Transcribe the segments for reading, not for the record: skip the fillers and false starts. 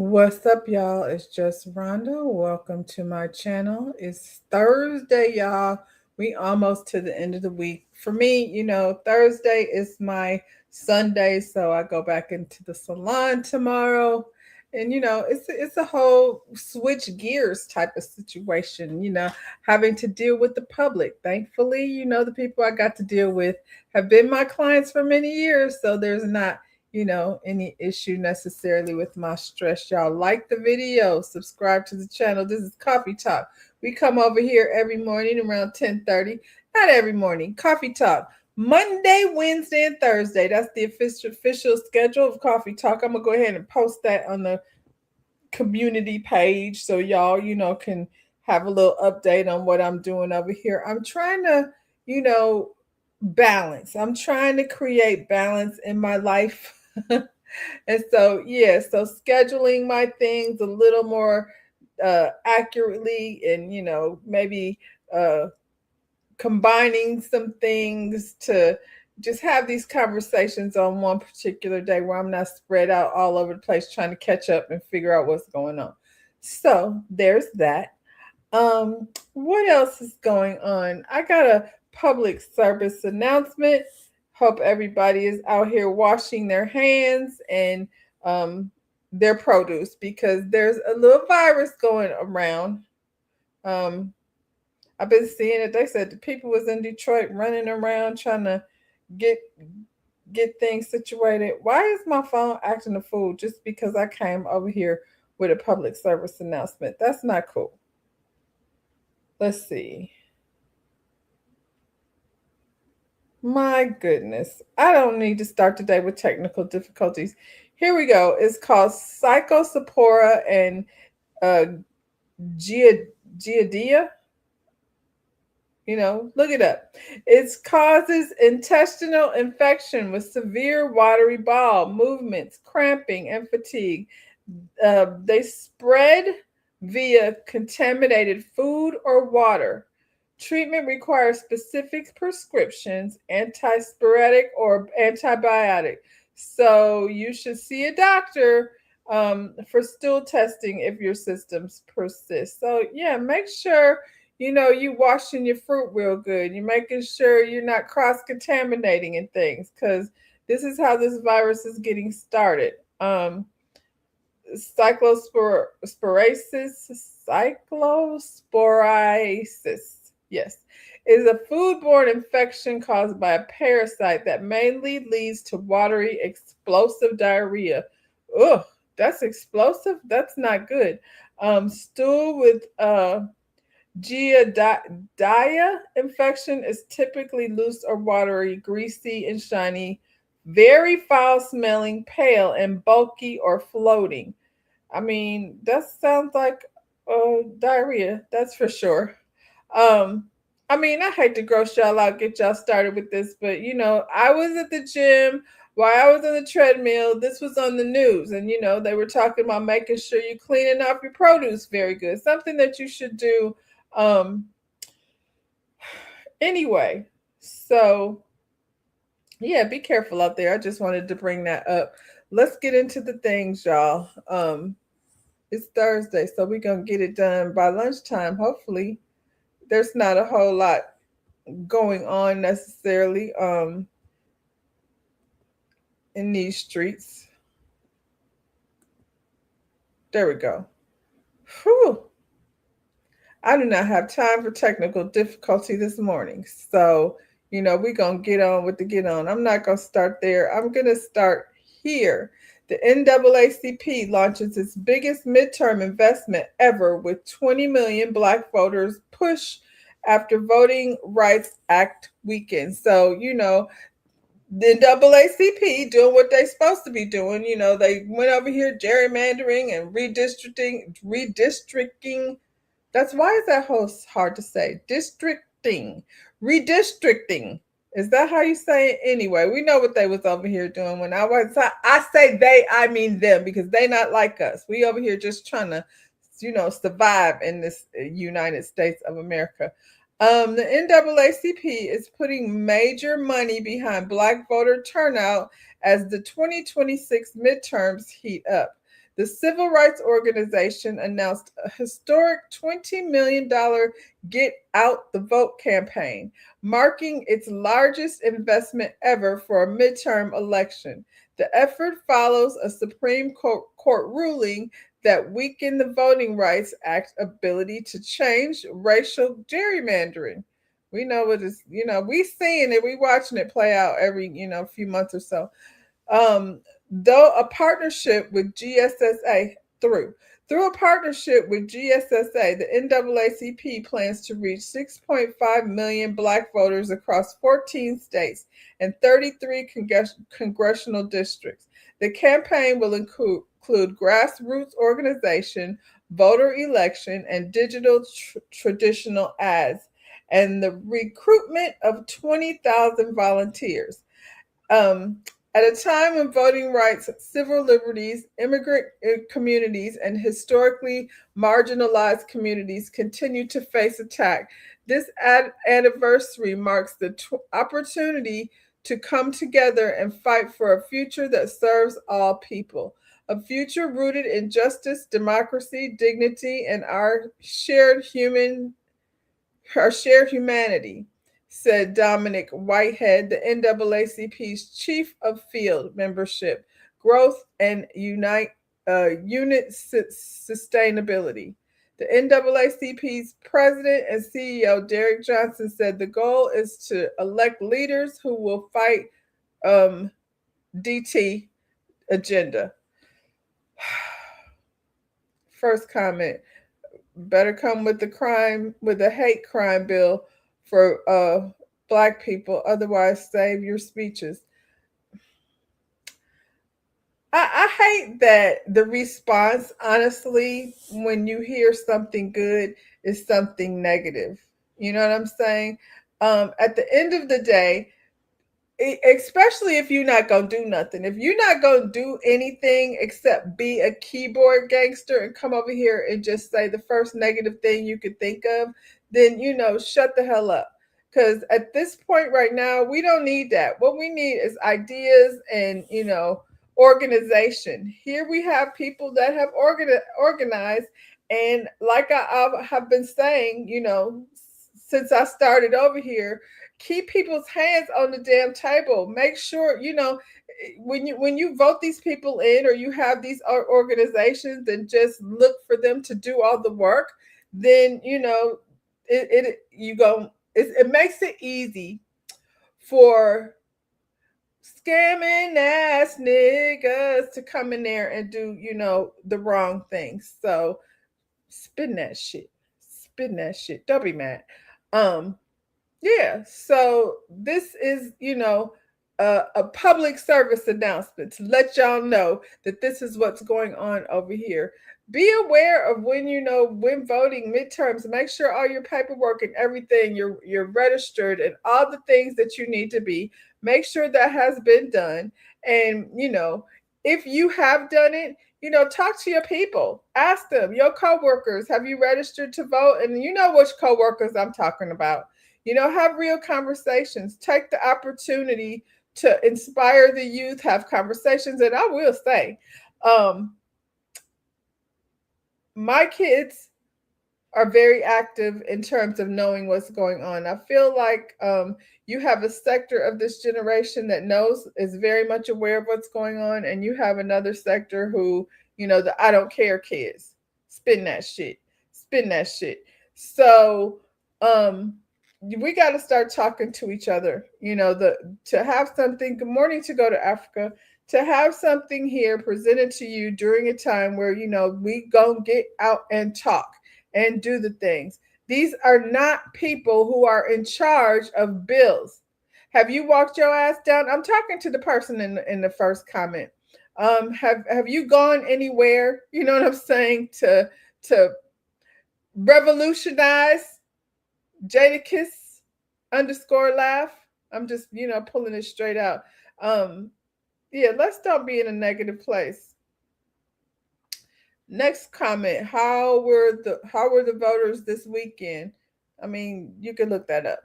What's up, y'all? It's just Rhonda. Welcome to my channel. It's Thursday, y'all. We almost to the end of the week. For me, Thursday is my Sunday, so I go back into the salon tomorrow. And it's a whole switch gears type of situation, having to deal with the public. Thankfully, the people I got to deal with have been my clients for many years, so there's not any issue necessarily with my stress. Y'all like the video, subscribe to the channel. This is Coffee Talk. We come over here every morning around 10:30. Not every morning. Coffee Talk. Monday, Wednesday, and Thursday. That's the official schedule of Coffee Talk. I'm gonna go ahead and post that on the community page so y'all, can have a little update on what I'm doing over here. I'm trying to, you know, balance. I'm trying to create balance in my life. And so, yeah, so scheduling my things a little more accurately and, maybe uh, combining some things to just have these conversations on one particular day where I'm not spread out all over the place trying to catch up and figure out what's going on. So there's that. What else is going on? I got a public service announcement. Hope everybody is out here washing their hands and um, their produce because there's a little virus going around. Um, I've been seeing it. They said the people was in Detroit running around trying to get get things situated. Why is my phone acting a fool just because I came over here with a public service announcement? That's not cool. Let's see. My goodness. I don't need to start today with technical difficulties. Here we go. It's called Cyclospora and uh, Giardia. Look it up. It causes intestinal infection with severe watery bowel movements, cramping, and fatigue. They spread via contaminated food or water. Treatment requires specific prescriptions, antisporetic or antibiotic. So you should see a doctor for stool testing if your symptoms persist. So yeah, make sure you washing your fruit real good. You're making sure you're not cross contaminating and things because this is how this virus is getting started. Cyclosporasis, cyclosporiasis, yes, is a foodborne infection caused by a parasite that mainly leads to watery, explosive diarrhea. Ugh, that's explosive. That's not good. Stool with Giardia infection is typically loose or watery, greasy and shiny, very foul smelling, pale and bulky or floating. I mean, that sounds like diarrhea, that's for sure. Um, I mean, I hate to gross y'all out, get y'all started with this, but I was at the gym while I was on the treadmill. This was on the news, and they were talking about making sure you're cleaning up your produce very good. Something that you should do um anyway. So yeah, be careful out there. I just wanted to bring that up. Let's get into the things, y'all. It's Thursday, so we're gonna get it done by lunchtime. Hopefully, there's not a whole lot going on necessarily in these streets. There we go. Whew. I do not have time for technical difficulty this morning. So, we're going to get on with the get on. I'm not going to start there. I'm going to start here. The NAACP launches its biggest midterm investment ever with 20 million Black voters push after Voting Rights Act weekend. So, the NAACP doing what they're supposed to be doing. They went over here gerrymandering and redistricting. That's why is that hard to say? Districting, redistricting. Is that how you say it? Anyway, we know what they was over here doing. When I say they, I mean them because they not like us. We over here just trying to, survive in this United States of America. The NAACP is putting major money behind Black voter turnout as the 2026 midterms heat up. The civil rights organization announced a historic $20 million Get Out the Vote campaign, marking its largest investment ever for a midterm election. The effort follows a Supreme Court ruling that weakened the Voting Rights Act ability to change racial gerrymandering. We know what is, we seeing it, we watching it play out every, few months or so. Though a partnership with GSSA through a partnership with GSSA, the NAACP plans to reach 6.5 million Black voters across 14 states and 33 congressional districts. The campaign will include grassroots organization, voter election, and digital traditional ads, and the recruitment of 20,000 volunteers. Um, at a time when voting rights, civil liberties, immigrant communities, and historically marginalized communities continue to face attack, this anniversary marks the opportunity to come together and fight for a future that serves all people. A future rooted in justice, democracy, dignity, and our shared humanity, said Dominic Whitehead, the NAACP's chief of field membership, growth, and unit sustainability. The NAACP's president and CEO, Derek Johnson, said the goal is to elect leaders who will fight DT agenda. First comment: better come with the hate crime bill for Black people. Otherwise, save your speeches. I hate that the response, honestly, when you hear something good, is something negative. You know what I'm saying? At the end of the day, especially if you're not gonna do nothing, if you're not gonna do anything except be a keyboard gangster and come over here and just say the first negative thing you could think of, then shut the hell up. Because at this point right now, we don't need that. What we need is ideas and organization. Here we have people that have organized, and like I have been saying, since I started over here, keep people's hands on the damn table. Make sure, when you vote these people in, or you have these organizations, and just look for them to do all the work, then it makes it easy for scamming ass niggas to come in there and do the wrong things. So spin that shit. Don't be mad. Yeah, so this is, a public service announcement to let y'all know that this is what's going on over here. Be aware of when voting midterms. Make sure all your paperwork and everything, you're registered, and all the things that you need to be. Make sure that has been done. And if you have done it, talk to your people. Ask them, your coworkers, have you registered to vote? And you know which coworkers I'm talking about. Have real conversations. Take the opportunity to inspire the youth, have conversations. And I will say, my kids are very active in terms of knowing what's going on. I feel like you have a sector of this generation that is very much aware of what's going on, and you have another sector who, the I don't care kids. Spin that shit. So, we got to start talking to each other. To have something. Good morning, to go to Africa. To have something here presented to you during a time where we gonna get out and talk and do the things. These are not people who are in charge of bills. Have you walked your ass down? I'm talking to the person in the first comment. Have you gone anywhere? You know what I'm saying, to revolutionize Jadakiss _laugh. I'm just pulling it straight out. Yeah, let's don't be in a negative place. Next comment: how were the voters this weekend? I mean, you can look that up.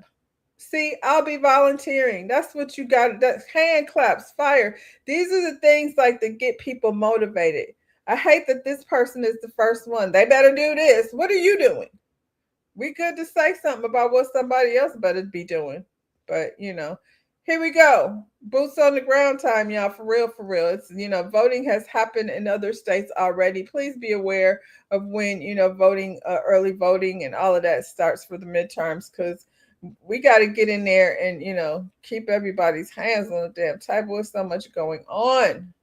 See, I'll be volunteering. That's what you got. That's hand claps, fire. These are the things like that get people motivated. I hate that this person is the first one. They better do this. What are you doing? We good to say something about what somebody else better be doing. But, here we go. Boots on the ground time, y'all. For real, for real. It's, voting has happened in other states already. Please be aware of when, voting, early voting and all of that starts for the midterms, because we got to get in there and, keep everybody's hands on the damn table. With so much going on.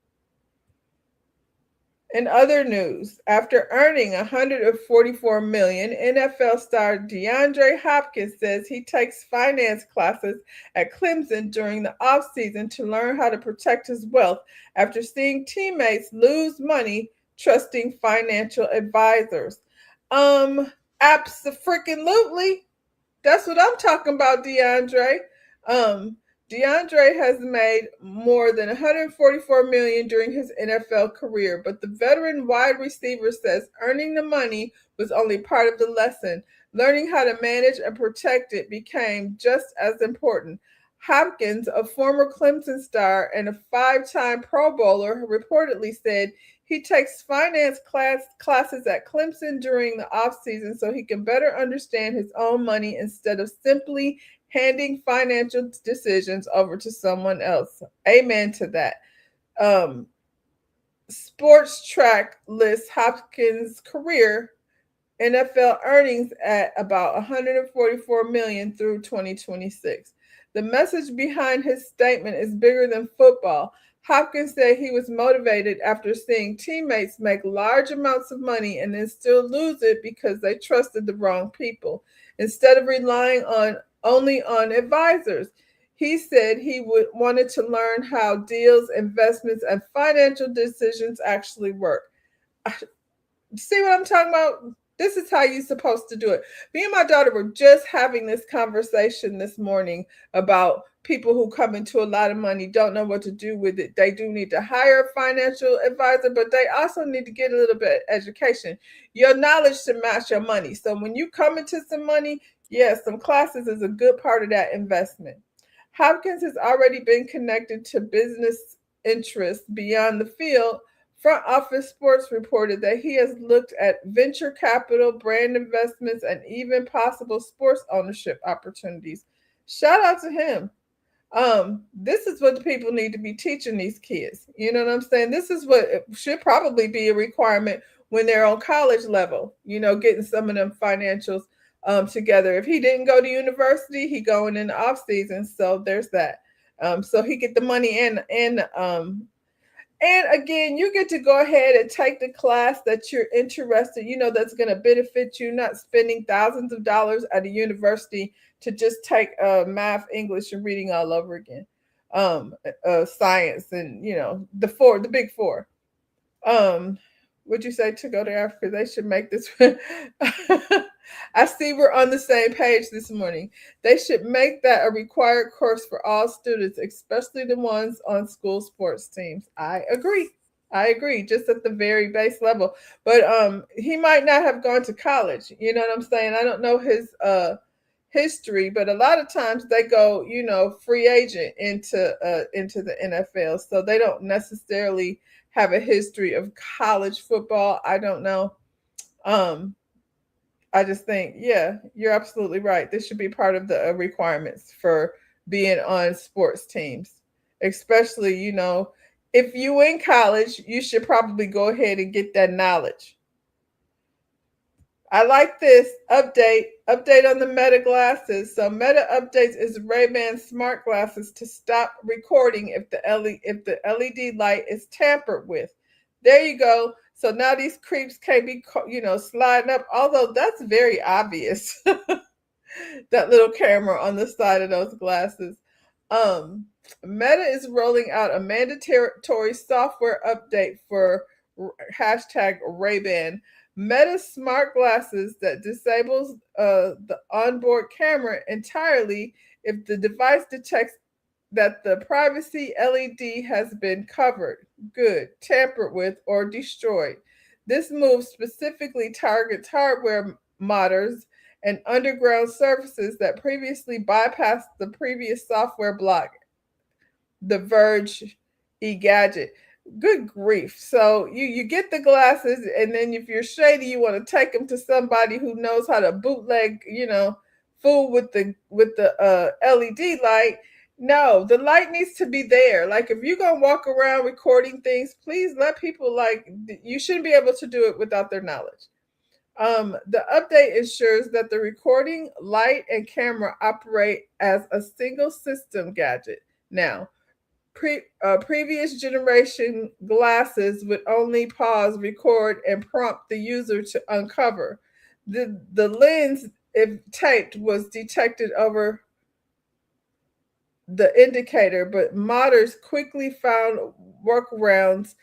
In other news, after earning $144 million, NFL star DeAndre Hopkins says he takes finance classes at Clemson during the offseason to learn how to protect his wealth after seeing teammates lose money trusting financial advisors. Absolutely. That's what I'm talking about, DeAndre. Um, DeAndre has made more than 144 million during his NFL career, but the veteran wide receiver says earning the money was only part of the lesson. Learning how to manage and protect it became just as important. Hopkins, a former Clemson star and a five-time Pro Bowler, reportedly said he takes finance classes at Clemson during the offseason so he can better understand his own money instead of simply handing financial decisions over to someone else. Amen to that. Sports Track lists Hopkins' career NFL earnings at about 144 million through 2026. The message behind his statement is bigger than football. Hopkins said he was motivated after seeing teammates make large amounts of money and then still lose it because they trusted the wrong people instead of relying only on advisors. He said he wanted to learn how deals, investments, and financial decisions actually work. See what I'm talking about? This is how you're supposed to do it. Me and my daughter were just having this conversation this morning about people who come into a lot of money, don't know what to do with it. They do need to hire a financial advisor, but they also need to get a little bit of education. Your knowledge to match your money. So when you come into some money, yes, some classes is a good part of that investment. Hopkins has already been connected to business interests beyond the field. Front Office Sports reported that he has looked at venture capital, brand investments, and even possible sports ownership opportunities. Shout out to him. This is what the people need to be teaching these kids. You know what I'm saying? This is what should probably be a requirement when they're on college level, getting some of them financials together. If he didn't go to university, he going in the off season. So there's that. So he get the money and again, you get to go ahead and take the class that you're interested, that's going to benefit you, not spending thousands of dollars at a university to just take math, English, and reading all over again. Science and, the big four. Would you say to go to Africa? They should make this. I see we're on the same page this morning. They should make that a required course for all students, especially the ones on school sports teams. I agree. Just at the very base level. But he might not have gone to college. You know what I'm saying? I don't know his history, but a lot of times they go, free agent into the NFL. So they don't necessarily have a history of college football. I don't know. I just think, yeah, you're absolutely right. This should be part of the requirements for being on sports teams, especially, if you in college, you should probably go ahead and get that knowledge. I like this update on the Meta glasses. So Meta updates its Ray-Ban smart glasses to stop recording if the LED light is tampered with. There you go. So now these creeps can't be, sliding up. Although that's very obvious. That little camera on the side of those glasses. Meta is rolling out a mandatory software update for hashtag Ray-Ban. Meta smart glasses that disables the onboard camera entirely if the device detects that the privacy LED has been covered, tampered with, or destroyed. This move specifically targets hardware modders and underground services that previously bypassed the previous software block, the Verge eGadget. Good grief. So you get the glasses, and then if you're shady, you want to take them to somebody who knows how to bootleg, fool with the LED light. No, the light needs to be there. Like if you're gonna walk around recording things, please let people, like, you shouldn't be able to do it without their knowledge. The update ensures that the recording light and camera operate as a single system gadget. Now, previous generation glasses would only pause, record, and prompt the user to uncover. The lens, if taped, was detected over the indicator, but modders quickly found workarounds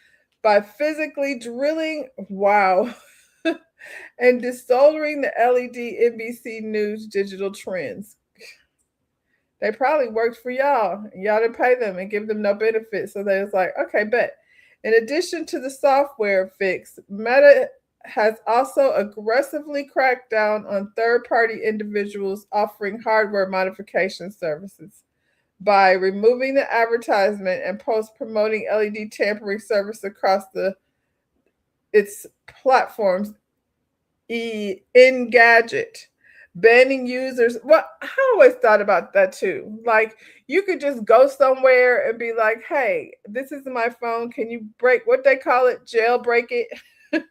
by physically drilling, wow, and desoldering the LED NBC News digital trends. They probably worked for y'all. Y'all didn't pay them and give them no benefits. So they was like, okay, bet. In addition to the software fix, Meta has also aggressively cracked down on third party individuals offering hardware modification services by removing the advertisement and post promoting LED tampering service across its platforms. Engadget, banning users. Well, I always thought about that too. Like you could just go somewhere and be like, "Hey, this is my phone. Can you break what they call it? Jailbreak it."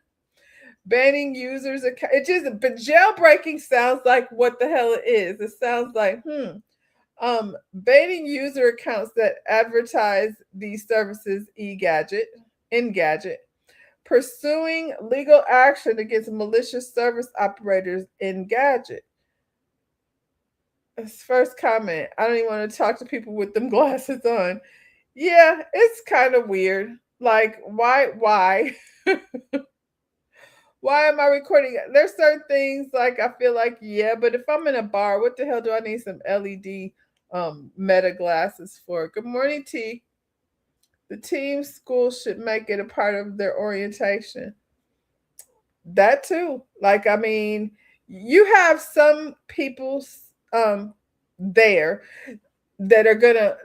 Banning users. It just, but jailbreaking sounds like what the hell it is. It sounds like banning user accounts that advertise these services. Engadget, pursuing legal action against malicious service operators. Engadget. His first comment, I don't even want to talk to people with them glasses on. Yeah, it's kind of weird. Like, why? Why am I recording? There's certain things like I feel like, yeah, but if I'm in a bar, what the hell do I need some LED meta glasses for? Good morning, T. The team school should make it a part of their orientation. That too. Like, I mean, you have some people there that are gonna,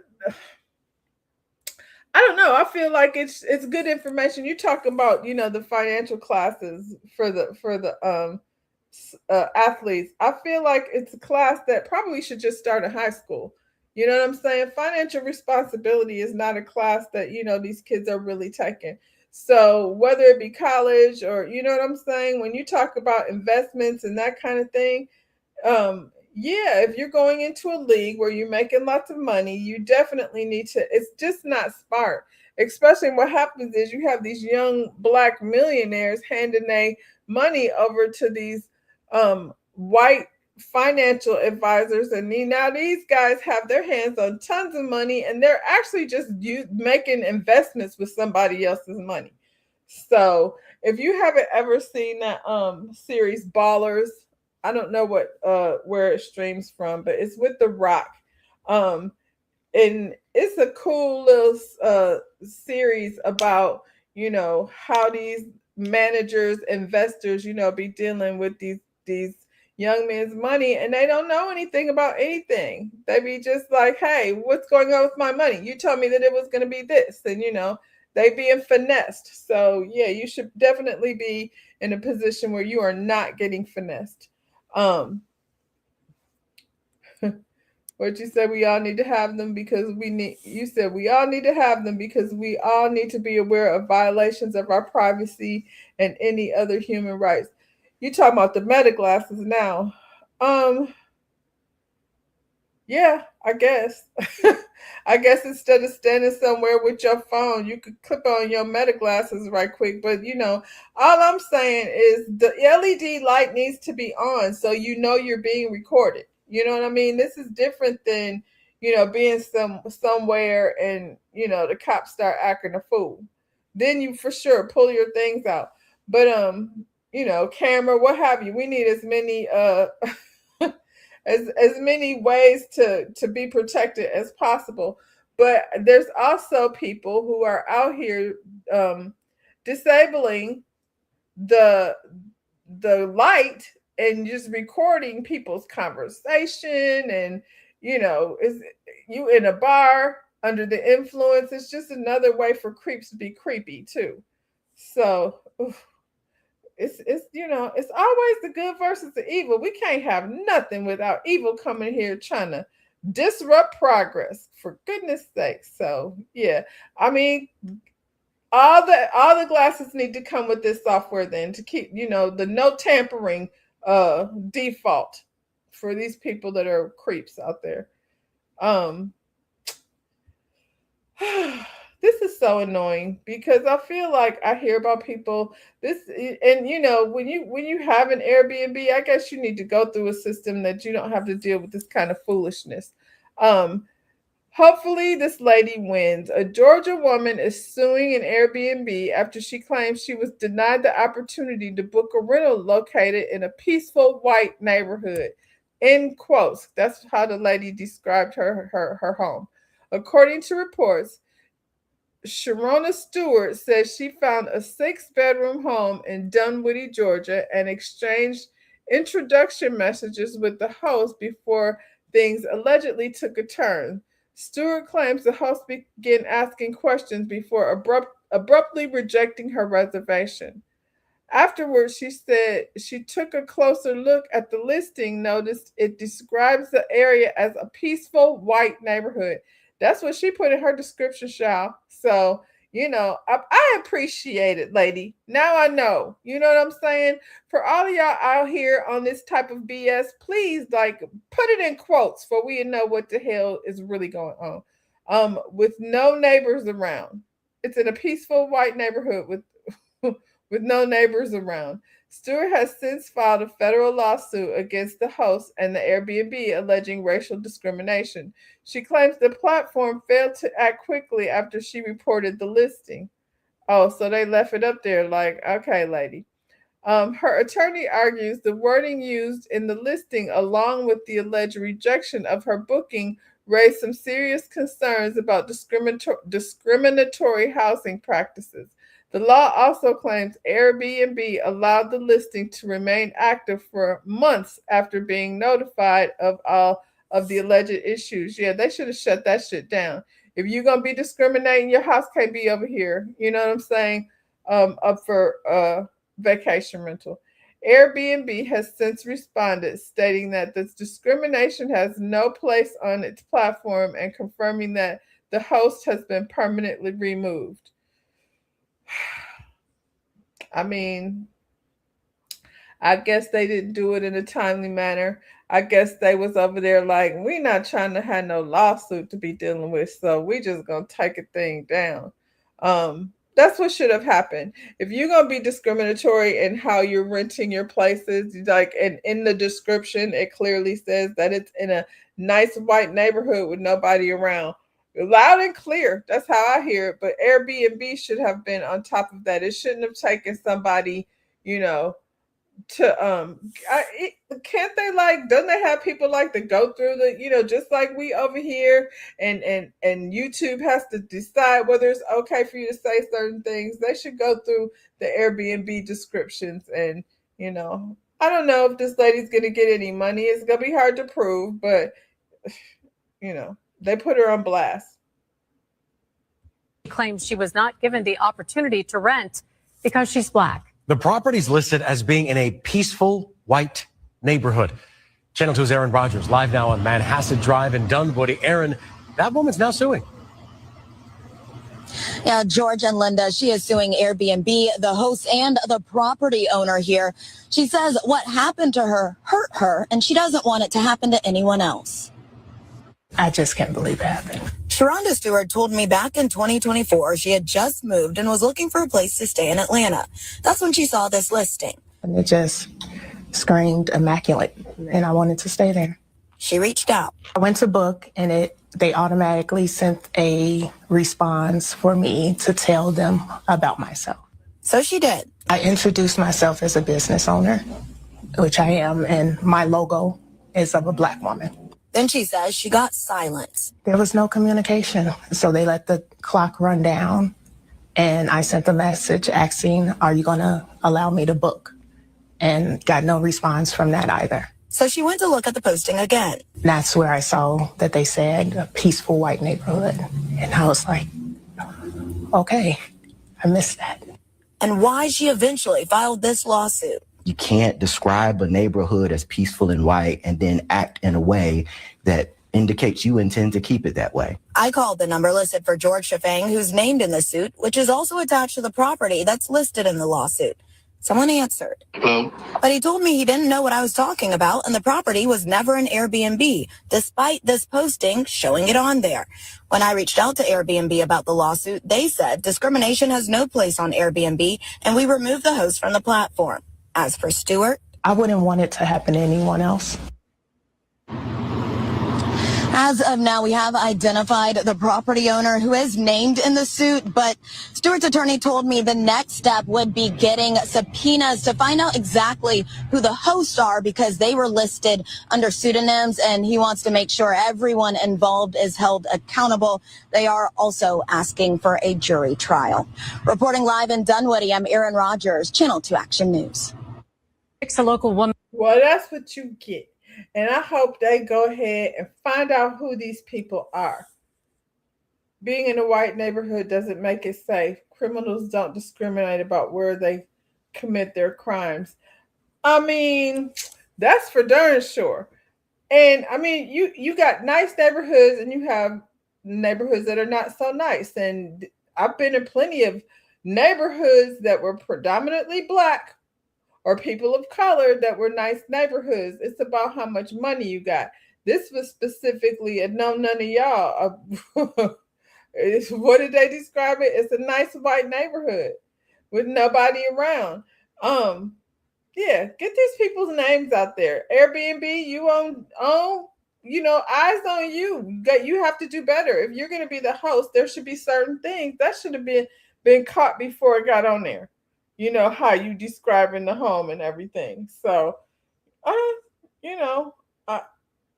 I don't know. I feel like it's good information. You talk about, the financial classes for the athletes. I feel like it's a class that probably should just start in high school. You know what I'm saying? Financial responsibility is not a class that, these kids are really taking. So whether it be college or, you know what I'm saying, when you talk about investments and that kind of thing, yeah, if you're going into a league where you're making lots of money, you definitely need to, it's just not smart. Especially what happens is you have these young black millionaires handing their money over to these white financial advisors, and now these guys have their hands on tons of money, and they're actually just making investments with somebody else's money. So if you haven't ever seen that series Ballers, I don't know what where it streams from, but it's with The Rock. Um and it's a cool little series about, how these managers, investors, be dealing with these young men's money, and they don't know anything about anything. They be just like, hey, what's going on with my money? You told me that it was going to be this, and they being finessed. So yeah, you should definitely be in a position where you are not getting finessed. um what you said, we all need to have them because we need, you said we all need to have them because we all need to be aware of violations of our privacy and any other human rights. You talking about the meta glasses now. um yeah, I guess. I guess instead of standing somewhere with your phone, you could clip on your meta glasses right quick. But all I'm saying is the LED light needs to be on so you're being recorded. You know what I mean? This is different than, being somewhere and the cops start acting a fool. Then you for sure pull your things out. But camera, what have you. We need as many as many ways to be protected as possible. But there's also people who are out here disabling the light and just recording people's conversation, and is you in a bar under the influence. It's just another way for creeps to be creepy too. So it's it's always the good versus the evil. We can't have nothing without evil coming here trying to disrupt progress, for goodness sake. So yeah, I mean, all the glasses need to come with this software then, to keep the no tampering default for these people that are creeps out there. um this is so annoying because I feel like I hear about people this, and when you have an Airbnb, I guess you need to go through a system that you don't have to deal with this kind of foolishness. um Hopefully, this lady wins. A Georgia woman is suing an Airbnb after she claims she was denied the opportunity to book a rental located in a peaceful white neighborhood. In quotes, that's how the lady described her home. According to reports, Sharona Stewart says she found a 6-bedroom home in Dunwoody, Georgia, and exchanged introduction messages with the host before things allegedly took a turn. Stewart claims the host began asking questions before abruptly rejecting her reservation. Afterwards, she said she took a closer look at the listing, noticed it describes the area as a peaceful white neighborhood. That's what she put in her description, Shao. So, I appreciate it, lady. Now I know. You know what I'm saying? For all of y'all out here on this type of BS, please, like, put it in quotes for we know what the hell is really going on. With no neighbors around. It's in a peaceful white neighborhood with with no neighbors around. Stewart has since filed a federal lawsuit against the host and the Airbnb alleging racial discrimination. She claims the platform failed to act quickly after she reported the listing. Oh, so they left it up there like, okay, lady. Her attorney argues the wording used in the listing, along with the alleged rejection of her booking, raised some serious concerns about discriminatory housing practices. The law also claims Airbnb allowed the listing to remain active for months after being notified of all of the alleged issues. Yeah, they should have shut that shit down. If you're gonna be discriminating, your house can't be over here. You know what I'm saying? Up for vacation rental. Airbnb has since responded, stating that this discrimination has no place on its platform and confirming that the host has been permanently removed. I mean, I guess they didn't do it in a timely manner. I guess they was over there like, we not trying to have no lawsuit to be dealing with, so we just gonna take a thing down. That's what should have happened. If you're gonna be discriminatory in how you're renting your places, like, and in the description, it clearly says that it's in a nice white neighborhood with nobody around. Loud and clear. That's how I hear it. But Airbnb should have been on top of that. It shouldn't have taken somebody, to can't they, like, don't they have people like to go through the, just like we over here, and YouTube has to decide whether it's okay for you to say certain things. They should go through the Airbnb descriptions, and I don't know if this lady's gonna get any money. It's gonna be hard to prove, but they put her on blast. She claims she was not given the opportunity to rent because she's Black. The property's listed as being in a peaceful white neighborhood. Channel 2's Aaron Rogers live now on Manhasset Drive in Dunwoody. Aaron, that woman's now suing. Yeah, George and Linda, she is suing Airbnb, the host and the property owner here. She says what happened to her hurt her, and she doesn't want it to happen to anyone else. I just can't believe it happened. Sharonda Stewart told me back in 2024 she had just moved and was looking for a place to stay in Atlanta. That's when she saw this listing. And it just screamed immaculate, and I wanted to stay there. She reached out. I went to book, and they automatically sent a response for me to tell them about myself. So she did. I introduced myself as a business owner, which I am, and my logo is of a Black woman. Then she says she got silence. There was no communication, so they let the clock run down, and I sent a message asking, are you going to allow me to book? And got no response from that either. So she went to look at the posting again. That's where I saw that they said a peaceful white neighborhood. And I was like, okay, I missed that. And why she eventually filed this lawsuit. You can't describe a neighborhood as peaceful and white and then act in a way that indicates you intend to keep it that way. I called the number listed for George Shafang, who's named in the suit, which is also attached to the property that's listed in the lawsuit. Someone answered. Hello? But he told me he didn't know what I was talking about, and the property was never an Airbnb, despite this posting showing it on there. When I reached out to Airbnb about the lawsuit, they said discrimination has no place on Airbnb, and we removed the host from the platform. As for Stewart, I wouldn't want it to happen to anyone else. as of now, we have identified the property owner who is named in the suit, but Stewart's attorney told me the next step would be getting subpoenas to find out exactly who the hosts are, because they were listed under pseudonyms, and he wants to make sure everyone involved is held accountable. They are also asking for a jury trial. Reporting live in Dunwoody, I'm Erin Rogers, Channel 2 Action News. A local woman. Well, that's what you get. And I hope they go ahead and find out who these people are. Being in a white neighborhood doesn't make it safe. Criminals don't discriminate about where they commit their crimes. I mean, that's for darn sure. And I mean, you got nice neighborhoods and you have neighborhoods that are not so nice. And I've been in plenty of neighborhoods that were predominantly Black or people of color that were nice neighborhoods. It's about how much money you got. This was specifically a no, none of y'all. What did they describe it? It's a nice white neighborhood with nobody around. Yeah, get these people's names out there. Airbnb, you own, eyes on you. You have to do better. If you're going to be the host, there should be certain things that should have been caught before it got on there. You know, how you describing the home and everything. So, I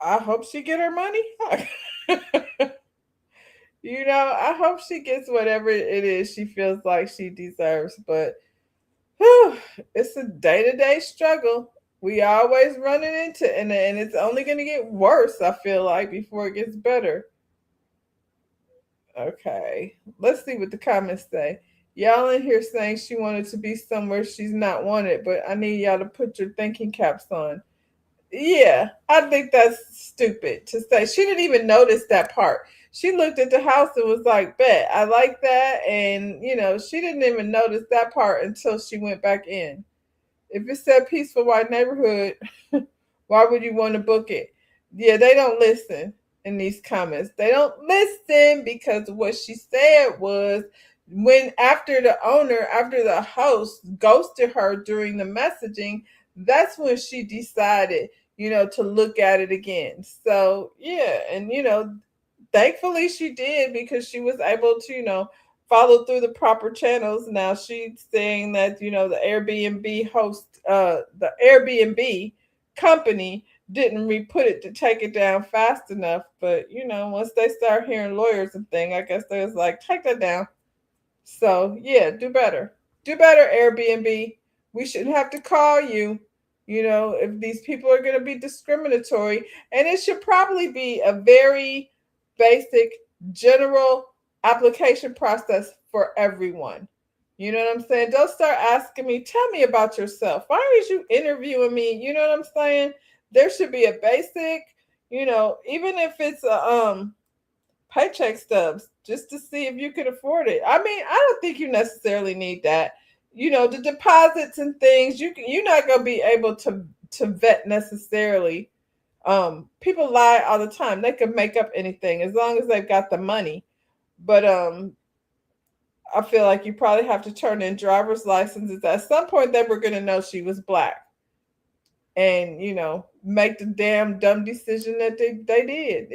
hope she get her money. I hope she gets whatever it is she feels like she deserves. But it's a day-to-day struggle. We always running into it, and it's only going to get worse, I feel like, before it gets better. Okay, let's see what the comments say. Y'all in here saying she wanted to be somewhere she's not wanted, but I need y'all to put your thinking caps on. Yeah, I think that's stupid to say. She didn't even notice that part. She looked at the house and was like, bet, I like that. And, she didn't even notice that part until she went back in. If it said peaceful white neighborhood, why would you want to book it? Yeah, they don't listen in these comments. They don't listen because what she said was, after the host ghosted her during the messaging, that's when she decided, to look at it again. So, yeah. And, thankfully she did, because she was able to, follow through the proper channels. Now she's saying that, the Airbnb host, the Airbnb company didn't re-put it to take it down fast enough. But, once they start hearing lawyers and things, I guess they was like, take that down. So, yeah, do better. Do better, Airbnb. We shouldn't have to call you, if these people are going to be discriminatory. And it should probably be a very basic, general application process for everyone. You know what I'm saying? Don't start asking me, tell me about yourself. Why are you interviewing me? You know what I'm saying? There should be a basic, even if it's a paycheck stubs, just to see if you can afford it. I mean, I don't think you necessarily need that. The deposits and things, you're not going to be able to vet necessarily. People lie all the time. They can make up anything as long as they've got the money. But I feel like you probably have to turn in driver's licenses. At some point, they were going to know she was Black. And, make the damn dumb decision that they did.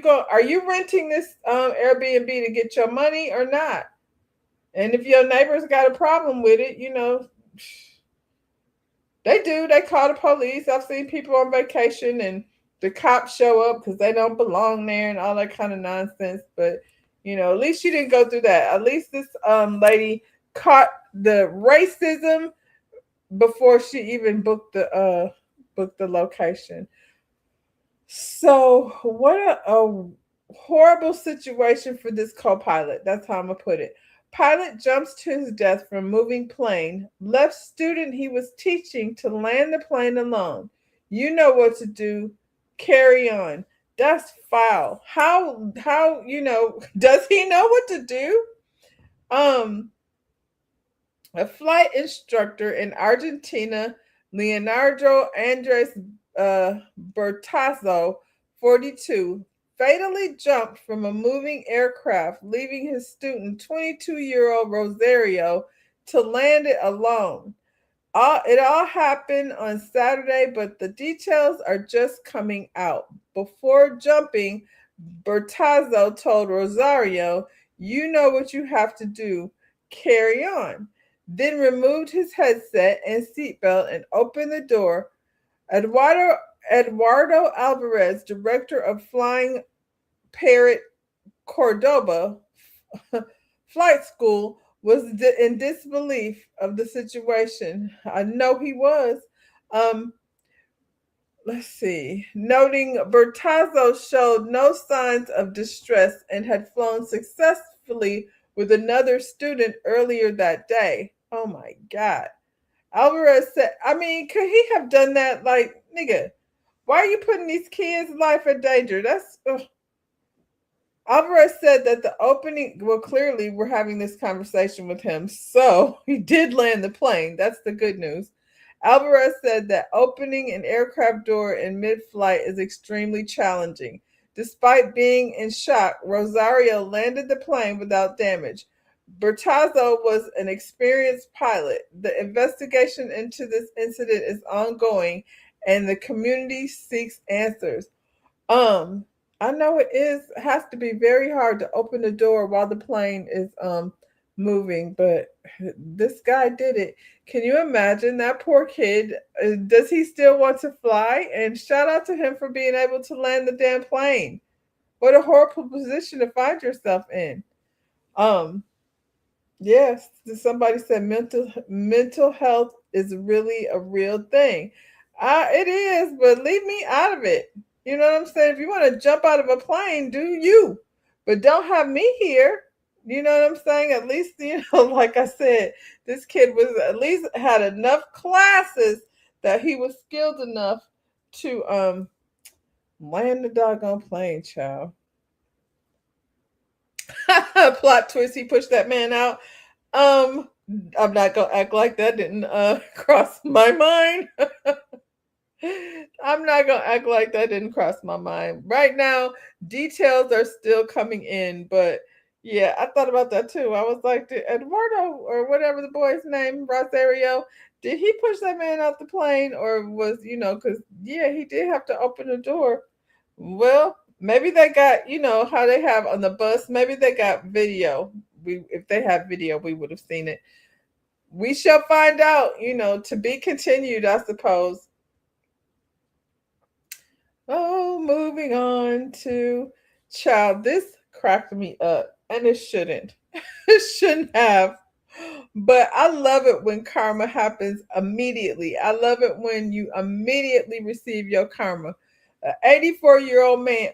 Are you renting this Airbnb to get your money or not? And if your neighbors got a problem with it, they do. They call the police. I've seen people on vacation and the cops show up because they don't belong there and all that kind of nonsense. But, at least she didn't go through that. At least this lady caught the racism before she even booked the Facebook the location. So what a horrible situation for this co-pilot. That's how I'm gonna put it. Pilot jumps to his death from moving plane, left student he was teaching to land the plane alone. You know what to do. Carry on. That's foul. How does he know what to do? A flight instructor in Argentina, Leonardo Andres Bertazzo, 42, fatally jumped from a moving aircraft, leaving his student, 22-year-old Rosario, to land it alone. It all happened on Saturday, but the details are just coming out. Before jumping, Bertazzo told Rosario, "You know what you have to do. Carry on." Then removed his headset and seatbelt and opened the door. Eduardo Alvarez, director of Flying Parrot Cordoba Flight School, was in disbelief of the situation. I know he was. Let's see. Noting Bertazzo showed no signs of distress and had flown successfully with another student earlier that day. Oh my God. Alvarez said, I mean, could he have done that? Like, nigga, why are you putting these kids' life in danger? That's. Ugh. Alvarez said that the opening, well, clearly we're having this conversation with him, so he did land the plane. That's the good news. Alvarez said that opening an aircraft door in mid-flight is extremely challenging. Despite being in shock, Rosario landed the plane without damage. Bertazzo was an experienced pilot. The investigation into this incident is ongoing, and the community seeks answers. I know it has to be very hard to open the door while the plane is moving, but this guy did it. Can you imagine that poor kid? Does he still want to fly? And shout out to him for being able to land the damn plane. What a horrible position to find yourself in. Yes, somebody said mental health is really a real thing. It is, but leave me out of it. You know what I'm saying? If you want to jump out of a plane, do you? But don't have me here. You know what I'm saying? At least, like I said, this kid was at least had enough classes that he was skilled enough to land the doggone plane, child. Plot twist, he pushed that man out. I'm not gonna act like that didn't cross my mind. I'm not gonna act like that didn't cross my mind. Right now, details are still coming in, but yeah, I thought about that too. I was like, did Eduardo or whatever the boy's name, Rosario, did he push that man out the plane, or was because yeah, he did have to open the door. Well, maybe they got how they have on the bus. Maybe they got video. If they have video, we would have seen it. We shall find out. To be continued, I suppose. Oh, moving on to child. This cracked me up, and it shouldn't. It shouldn't have. But I love it when karma happens immediately. I love it when you immediately receive your karma. An 84-year-old man,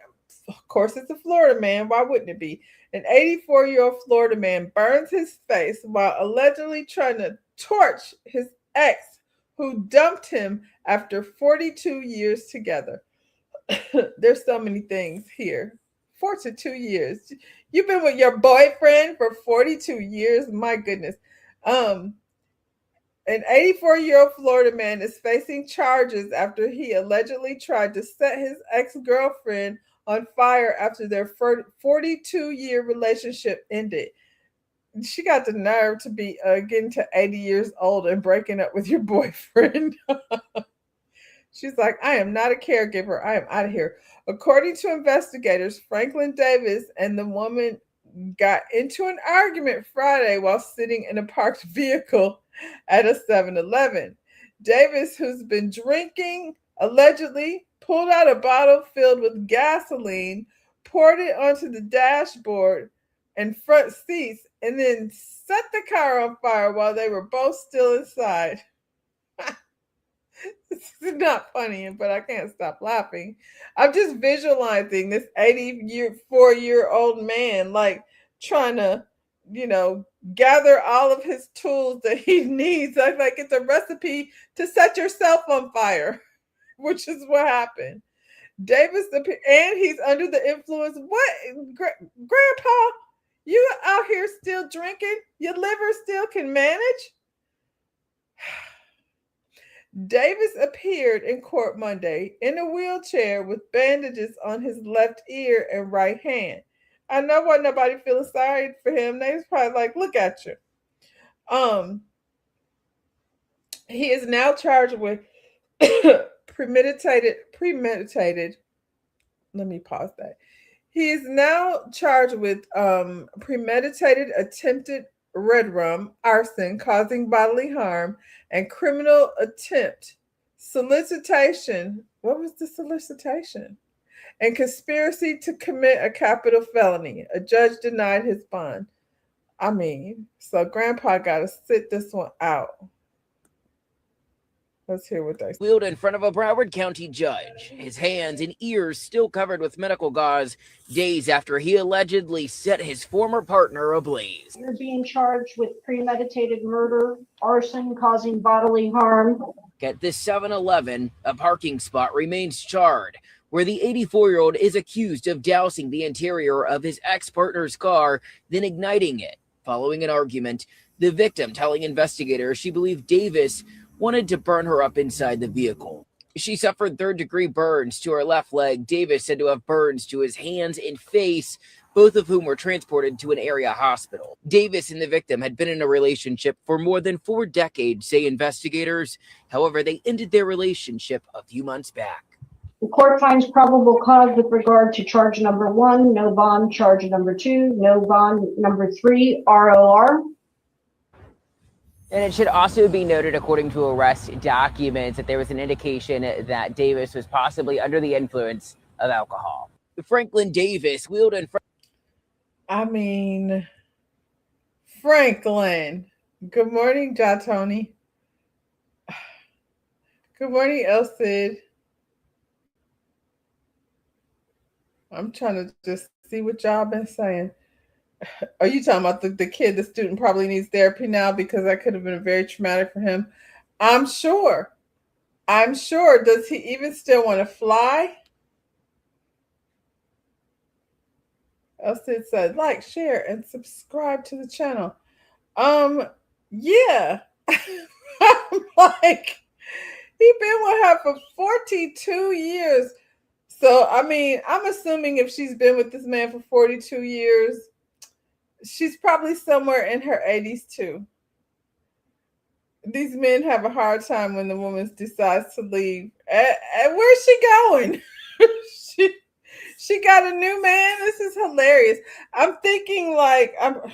of course, it's a Florida man. Why wouldn't it be? An 84-year-old Florida man burns his face while allegedly trying to torch his ex, who dumped him after 42 years together. There's so many things here. 42 years. You've been with your boyfriend for 42 years. My goodness. An 84-year-old Florida man is facing charges after he allegedly tried to set his ex-girlfriend on fire after their 42-year relationship ended. She got the nerve to be getting to 80 years old and breaking up with your boyfriend. She's like, I am not a caregiver. I am out of here. According to investigators, Franklin Davis and the woman got into an argument Friday while sitting in a parked vehicle at a 7-Eleven. Davis, who's been drinking, allegedly pulled out a bottle filled with gasoline, poured it onto the dashboard and front seats, and then set the car on fire while they were both still inside. This is not funny, but I can't stop laughing. I'm just visualizing this 84-year-old man like trying to, gather all of his tools that he needs. Like it's a recipe to set yourself on fire, which is what happened. Davis, and he's under the influence. What, Grandpa? You out here still drinking? Your liver still can manage? Davis appeared in court Monday in a wheelchair with bandages on his left ear and right hand. I know why nobody feeling sorry for him. They was probably like, look at you. He is now charged with premeditated. Let me pause that. He is now charged with premeditated attempted red rum, arson, causing bodily harm, and criminal attempt, solicitation. What was the solicitation? And conspiracy to commit a capital felony. A judge denied his bond. So Grandpa got to sit this one out. Let's hear what they say. Wheeled in front of a Broward County judge, his hands and ears still covered with medical gauze, days after he allegedly set his former partner ablaze. You're being charged with premeditated murder, arson causing bodily harm. At this 7-Eleven, a parking spot remains charred, where the 84-year-old is accused of dousing the interior of his ex-partner's car, then igniting it. Following an argument, the victim telling investigators she believed Davis wanted to burn her up inside the vehicle. She suffered third-degree burns to her left leg. Davis said to have burns to his hands and face, both of whom were transported to an area hospital. Davis and the victim had been in a relationship for more than 4 decades, say investigators. However, they ended their relationship a few months back. The court finds probable cause with regard to charge number 1, no bond. Charge number 2, no bond. Number 3, ROR. And it should also be noted, according to arrest documents, that there was an indication that Davis was possibly under the influence of alcohol. Franklin Davis wheeled in front. Franklin. Good morning, Jatoni. Good morning, El Cid. I'm trying to just see what y'all been saying. Are you talking about the kid, the student probably needs therapy now because that could have been very traumatic for him? I'm sure. Does he even still want to fly? Elsie said, like, share, and subscribe to the channel. Yeah. I'm like, he been with her for 42 years. So, I'm assuming if she's been with this man for 42 years, she's probably somewhere in her 80s too. These men have a hard time when the woman decides to leave. And where's she going? she got a new man. This is hilarious. I'm thinking the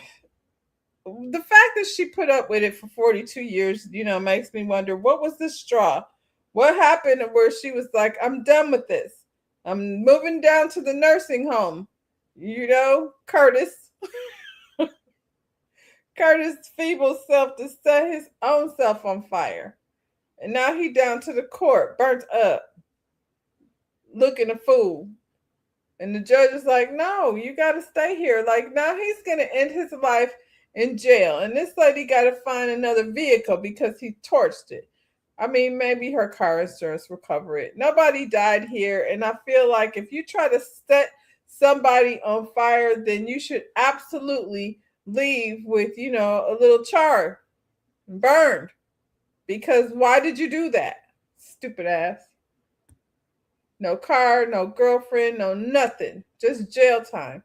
fact that she put up with it for 42 years, makes me wonder, what was the straw? What happened where she was like, I'm done with this. I'm moving down to the nursing home. Curtis. Curtis' feeble self to set his own self on fire. And now he down to the court, burnt up, looking a fool. And the judge is like, no, you got to stay here. Like, now he's going to end his life in jail. And this lady got to find another vehicle because he torched it. Maybe her car insurance will cover it. Nobody died here. And I feel like if you try to set somebody on fire, then you should absolutely leave with, a little char, burned. Because why did you do that? Stupid ass. No car, no girlfriend, no nothing. Just jail time.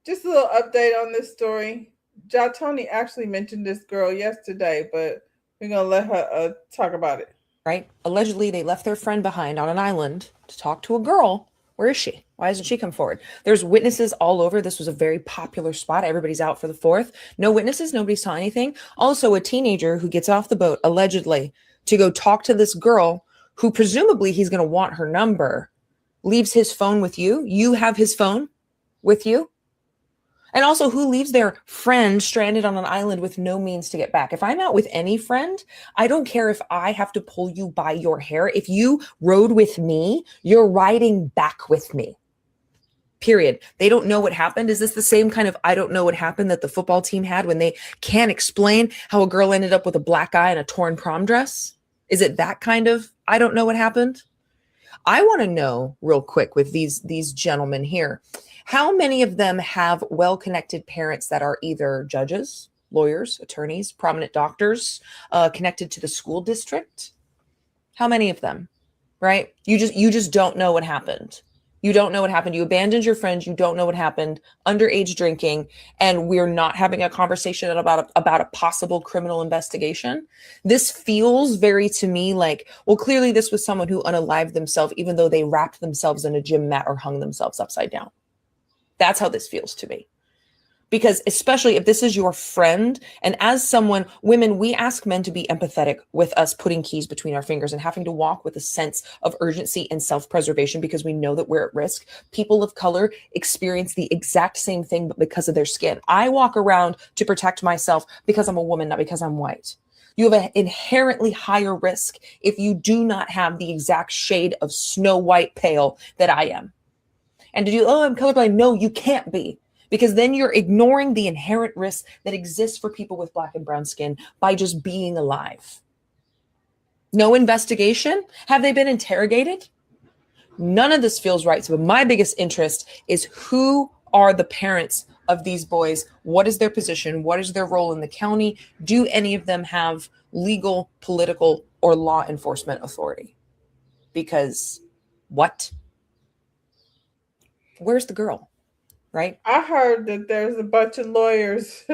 Just a little update on this story. Jatoni actually mentioned this girl yesterday, but we're going to let her talk about it. Right? Allegedly, they left their friend behind on an island to talk to a girl. Where is she? Why hasn't she come forward? There's witnesses all over. This was a very popular spot. Everybody's out for the 4th. No witnesses. Nobody saw anything. Also, a teenager who gets off the boat, allegedly, to go talk to this girl who presumably he's going to want her number, leaves his phone with you. You have his phone with you. And also, who leaves their friend stranded on an island with no means to get back? If I'm out with any friend, I don't care if I have to pull you by your hair. If you rode with me, you're riding back with me. Period. They don't know what happened. Is this the same kind of I don't know what happened that the football team had when they can't explain how a girl ended up with a black eye and a torn prom dress? Is it that kind of I don't know what happened? I want to know real quick with these gentlemen here. How many of them have well-connected parents that are either judges, lawyers, attorneys, prominent doctors, connected to the school district? How many of them, right? You just don't know what happened. You don't know what happened. You abandoned your friends. You don't know what happened. Underage drinking, and we're not having a conversation about a possible criminal investigation. This feels very to me like, well, clearly this was someone who unalived themselves, even though they wrapped themselves in a gym mat or hung themselves upside down. That's how this feels to me. Because especially if this is your friend, and as someone, women, we ask men to be empathetic with us putting keys between our fingers and having to walk with a sense of urgency and self-preservation because we know that we're at risk. People of color experience the exact same thing, but because of their skin. I walk around to protect myself because I'm a woman, not because I'm white. You have an inherently higher risk if you do not have the exact shade of snow white pale that I am. And to do, oh, I'm colorblind. No, you can't be. Because then you're ignoring the inherent risk that exists for people with black and brown skin by just being alive. No investigation? Have they been interrogated? None of this feels right. So my biggest interest is who are the parents of these boys? What is their position? What is their role in the county? Do any of them have legal, political, or law enforcement authority? Because what? Where's the girl? Right? I heard that there's a bunch of lawyers.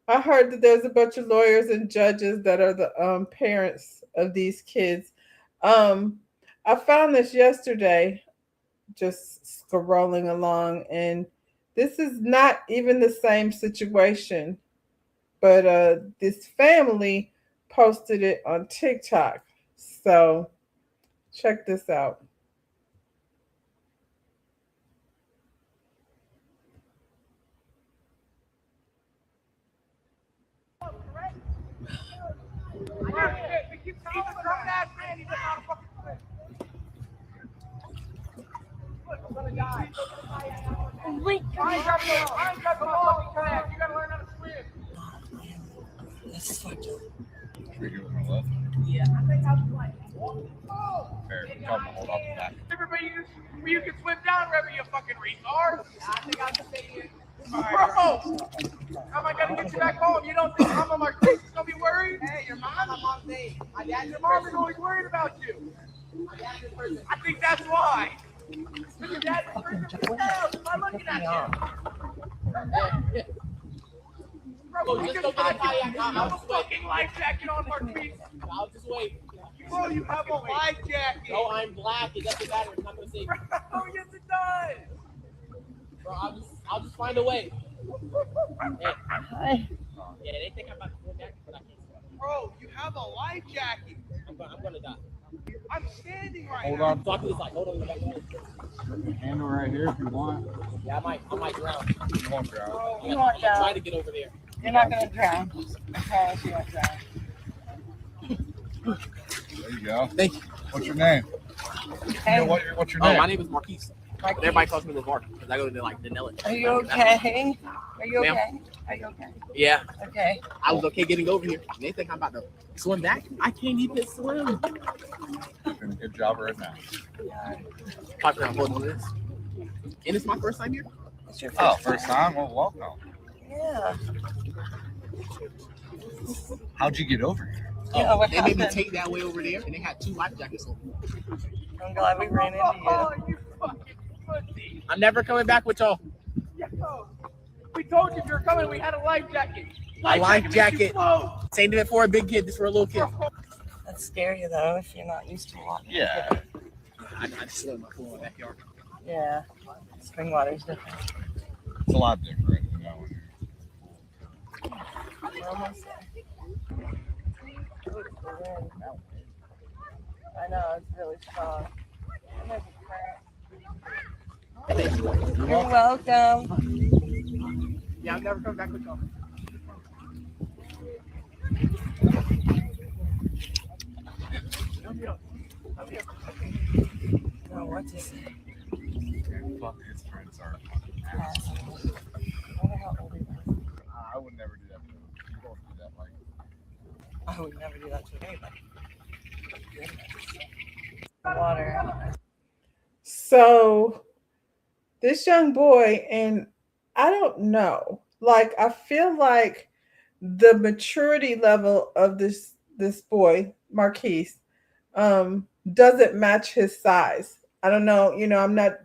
I heard that there's a bunch of lawyers and judges that are the parents of these kids. I found this yesterday, just scrolling along, and this is not even the same situation, but this family posted it on TikTok. So check this out. Everybody, you can swim down, Remy, you fucking retard. I think I'll just stay here. Bro, how am I gonna get you back home? You don't think Mama Marquise is gonna be worried? Hey, your mom's saying. Your mom is always worried about you. I think that's why. Your dad is worried about you. I'm looking at you. Bro, you just have a fucking life jacket on, Marquise. I'll just wait. Bro, you have a life jacket. No, I'm black. It doesn't matter. It's not gonna save me. Oh, yes, it does. Bro, I'll just find a way. Hey. Yeah, they think I'm about to go back, but I can't. Bro, you have a life jacket. I'm gonna die. I'm standing right Hold now. on. Talk to this side. Hold on. Handle right here if you want. Yeah, I might drown. You won't drown. You won't drown. Try to get over there. You're not gonna drown. I promise you won't drown. There you go. Thank you. What's your name? Hey. What's your name? My name is Marquise. Everybody calls me LeVar because I go to like Denellen. Are you okay? Are you Ma'am? okay? Are you okay? Yeah. Okay. I was okay getting over here. They think I'm about to swim back. I can't even swim. Doing a good job right now. Talking about holding this. And it's my first time here. It's your First time? Well, welcome. Yeah. How'd you get over here? Yeah, what They made me happened? take that way over there, and they had 2 life jackets on. I'm glad we ran into you. Oh, you fucking pussy. I'm never coming back with y'all. Yo, we told you if you were coming, we had a life jacket. A life makes you jacket. float. Same thing for a big kid, this for a little kid. That's scary though if you're not used to walking. Yeah. I just swim my pool in my backyard. Yeah. Spring water's different. It's a lot different. You know, when you're We're almost there. I know, it's really strong. And there's a current. You're welcome. Yeah, I'm never coming back with y'all. No, what to say? Fuck, his friends are. I would never do that to him. You don't do that, like. I would never do that to anybody. Water. So this young boy, and I don't know, like I feel like the maturity level of this boy, Marquise, doesn't match his size. I don't know, I'm not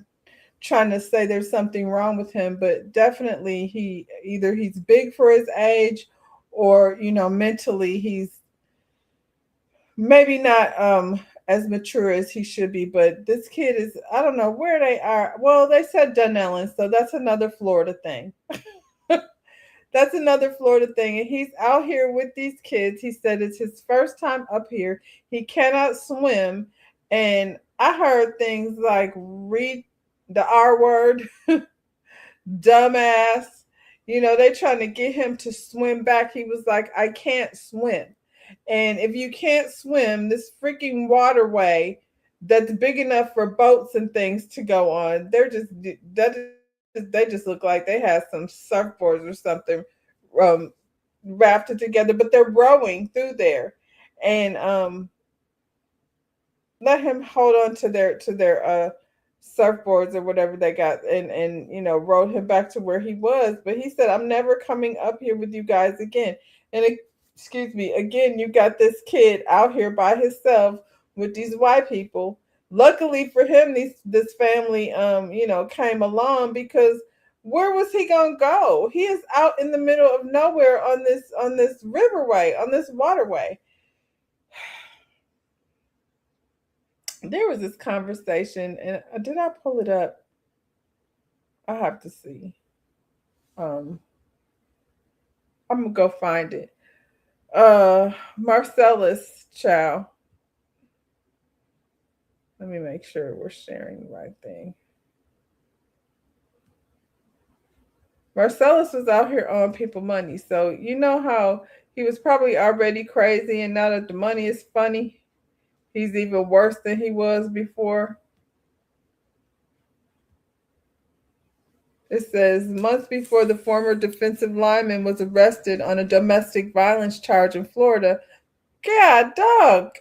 trying to say there's something wrong with him, but definitely he's big for his age, or mentally he's maybe not as mature as he should be. But this kid is, I don't know where they are. Well, they said Dunellen, so that's another Florida thing. That's another Florida thing. And he's out here with these kids. He said it's his first time up here. He cannot swim. And I heard things like read the R word, dumbass. They trying to get him to swim back. He was like, I can't swim. And if you can't swim, this freaking waterway that's big enough for boats and things to go on, they just look like they had some surfboards or something rafted together, but they're rowing through there. And let him hold on to their surfboards or whatever they got, and rowed him back to where he was. But he said, I'm never coming up here with you guys again. And excuse me, again, you got this kid out here by himself with these white people. Luckily for him, this family, came along, because where was he gonna go? He is out in the middle of nowhere on this riverway, on this waterway. There was this conversation, and did I pull it up? I have to see. I'm gonna go find it. Marcellus Chow. Let me make sure we're sharing the right thing. Marcellus was out here owing people money. So you know how he was probably already crazy, and now that the money is funny, he's even worse than he was before. It says, months before the former defensive lineman was arrested on a domestic violence charge in Florida. God, dog.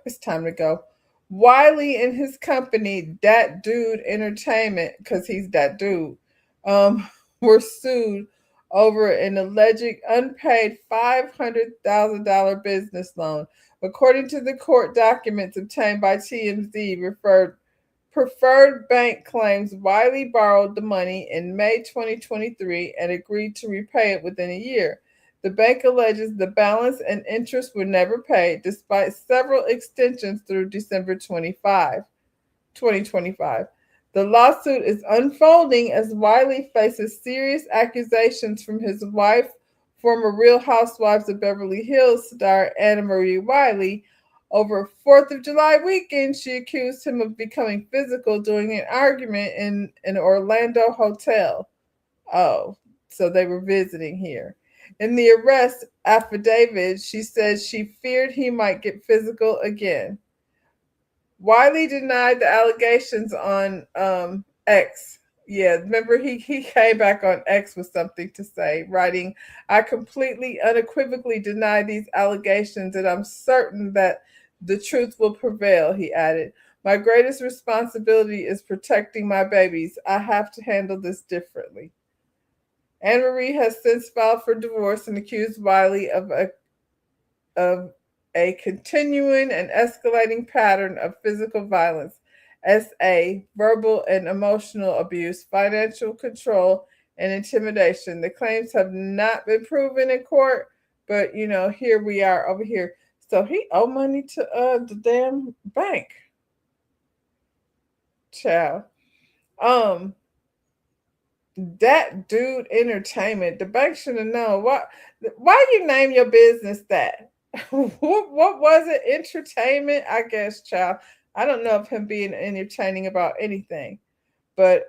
It's time to go. Wiley and his company, Dat Dude Entertainment, because he's that dude, were sued over an alleged unpaid $500,000 business loan. According to the court documents obtained by TMZ, Preferred Bank claims Wiley borrowed the money in May 2023 and agreed to repay it within a year. The bank alleges the balance and interest were never paid, despite several extensions through December 2025. The lawsuit is unfolding as Wiley faces serious accusations from his wife, former Real Housewives of Beverly Hills star Anna Marie Wiley. Over 4th of July weekend, she accused him of becoming physical during an argument in an Orlando hotel. Oh, so they were visiting here. In the arrest affidavit, she said she feared he might get physical again. Wiley denied the allegations on X. Yeah, remember he came back on X with something to say, writing, I completely unequivocally deny these allegations, and I'm certain that the truth will prevail, he added. My greatest responsibility is protecting my babies. I have to handle this differently. Anne Marie has since filed for divorce and accused Wiley of a continuing and escalating pattern of physical violence, SA, verbal and emotional abuse, financial control, and intimidation. The claims have not been proven in court, but here we are over here. So he owed money to the damn bank. Child. That Dude Entertainment. The bank should have known. Why you name your business that? What was it? Entertainment? I guess, child. I don't know of him being entertaining about anything. But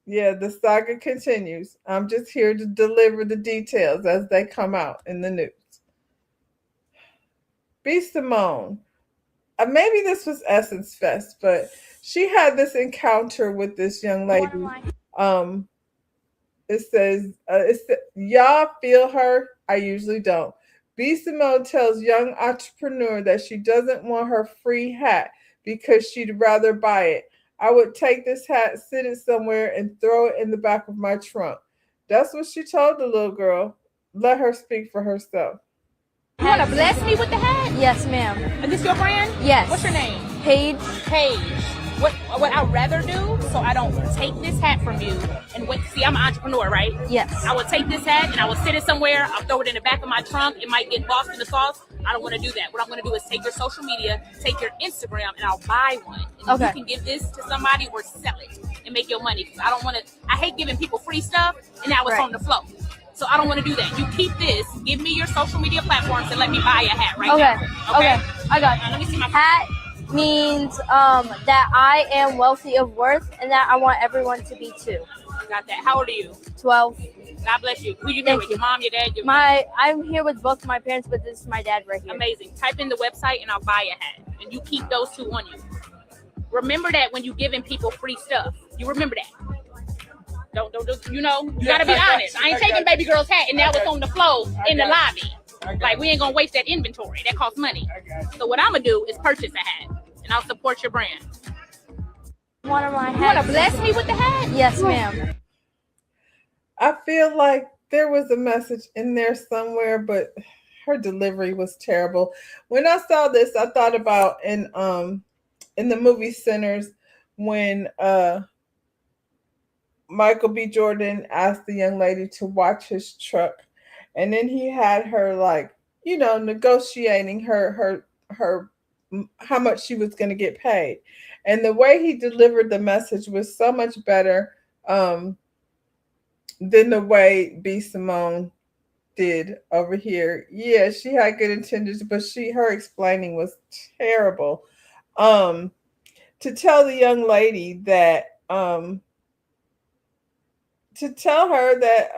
Yeah, the saga continues. I'm just here to deliver the details as they come out in the news. B. Simone. Maybe this was Essence Fest, but she had this encounter with this young lady. It says, y'all feel her? I usually don't. B. Simone tells young entrepreneur that she doesn't want her free hat because she'd rather buy it. I would take this hat, sit it somewhere, and throw it in the back of my trunk. That's what she told the little girl. Let her speak for herself. You want to bless me with the hat? Yes, ma'am. Is this your brand? Yes. What's your name? Paige. Paige. What I'd rather do, so I don't take this hat from you and wait. See, I'm an entrepreneur, right? Yes. I would take this hat and I would sit it somewhere. I'll throw it in the back of my trunk. It might get lost in the sauce. I don't want to do that. What I'm going to do is take your social media, take your Instagram, and I'll buy one. And Okay. you can give this to somebody or sell it and make your money. Because I don't want to. I hate giving people free stuff and now it's Right. on the flow. So I don't want to do that. You keep this. Give me your social media platforms and let me buy a hat right Okay. now. Okay. I got you. Let me see my Hat means that I am wealthy of worth and that I want everyone to be too. Got that. How old are you? 12. God bless you. Who you here Thank with? you. Your mom, your dad, your I'm here with both my parents, but this is my dad right here. Amazing. Type in the website and I'll buy a hat. And you keep those two on you. Remember that when you're giving people free stuff. You remember that. Don't you know, you gotta be honest. I ain't taking baby girl's hat and now it's on the floor in the lobby. Like we ain't gonna waste that inventory. That costs money. So what I'm gonna do is purchase a hat and I'll support your brand. One of my hats. You wanna bless me with the hat? Yes, ma'am. I feel like there was a message in there somewhere, but her delivery was terrible. When I saw this, I thought about in the movie Sinners when Michael B. Jordan asked the young lady to watch his truck, and then he had her negotiating her how much she was going to get paid, and the way he delivered the message was so much better than the way B. Simone did over here. Yeah, she had good intentions, but her explaining was terrible. To tell the young lady that to tell her that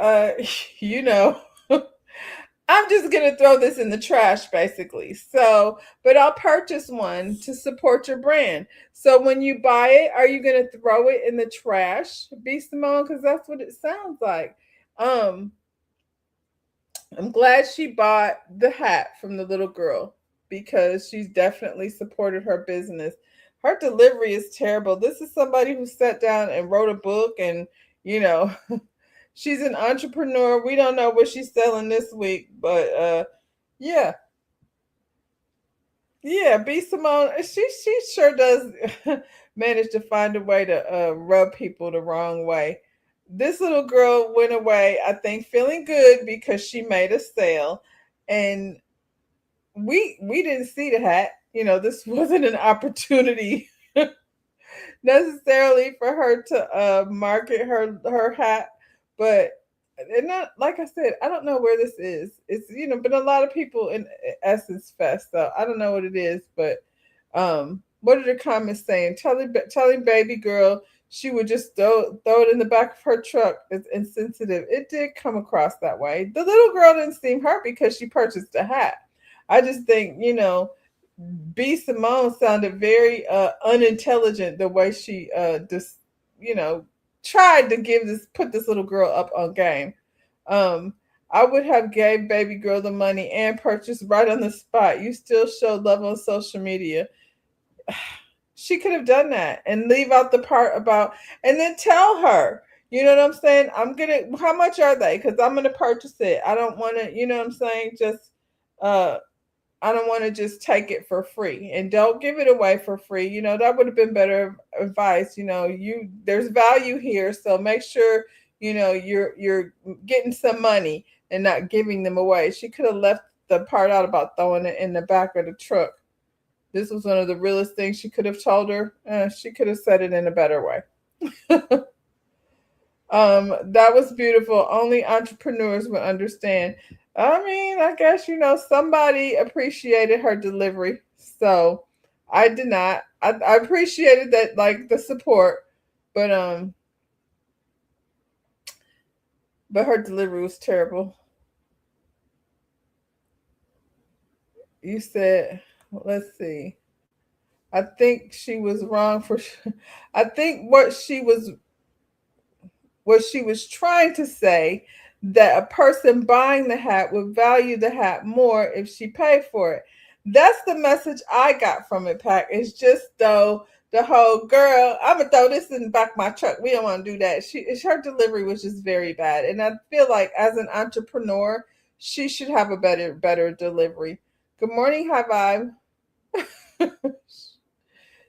I'm just gonna throw this in the trash basically. So, but I'll purchase one to support your brand. So when you buy it, are you gonna throw it in the trash, B. Simone? Because that's what it sounds like. I'm glad she bought the hat from the little girl because she's definitely supported her business. Her delivery is terrible. This is somebody who sat down and wrote a book and she's an entrepreneur. We don't know what she's selling this week, but yeah, B. Simone, she sure does manage to find a way to rub people the wrong way. This little girl went away, I think, feeling good because she made a sale, and we didn't see the hat. This wasn't an opportunity necessarily for her to market her hat, but not, like I said, I don't know where this is. It's been a lot of people in Essence Fest, so I don't know what it is, but what are the comments saying? Telling baby girl she would just throw it in the back of her truck is insensitive. It did come across that way. The little girl didn't seem hurt because she purchased a hat. I just think B. Simone sounded very unintelligent the way she tried to put this little girl up on game. I would have gave baby girl the money and purchased right on the spot. You still showed love on social media. She could have done that and leave out the part about, and then tell her, you know what I'm saying? How much are they? Because I'm going to purchase it. I don't want to, you know what I'm saying? I don't want to just take it for free, and don't give it away for free. That would have been better advice. There's value here. So make sure, you're getting some money and not giving them away. She could have left the part out about throwing it in the back of the truck. This was one of the realest things she could have told her. She could have said it in a better way. That was beautiful. Only entrepreneurs would understand. I mean, I guess, somebody appreciated her delivery. So I did not. I appreciated that, like, the support, but but her delivery was terrible. You said, let's see. I think she was wrong for. I think what she was trying to say, that a person buying the hat would value the hat more if she paid for it. That's the message I got from it, Pac. It's just though the whole girl, I'm gonna throw this in the back of my truck. We don't want to do that. Her delivery was just very bad, and I feel like as an entrepreneur, she should have a better delivery. Good morning, High Vibe.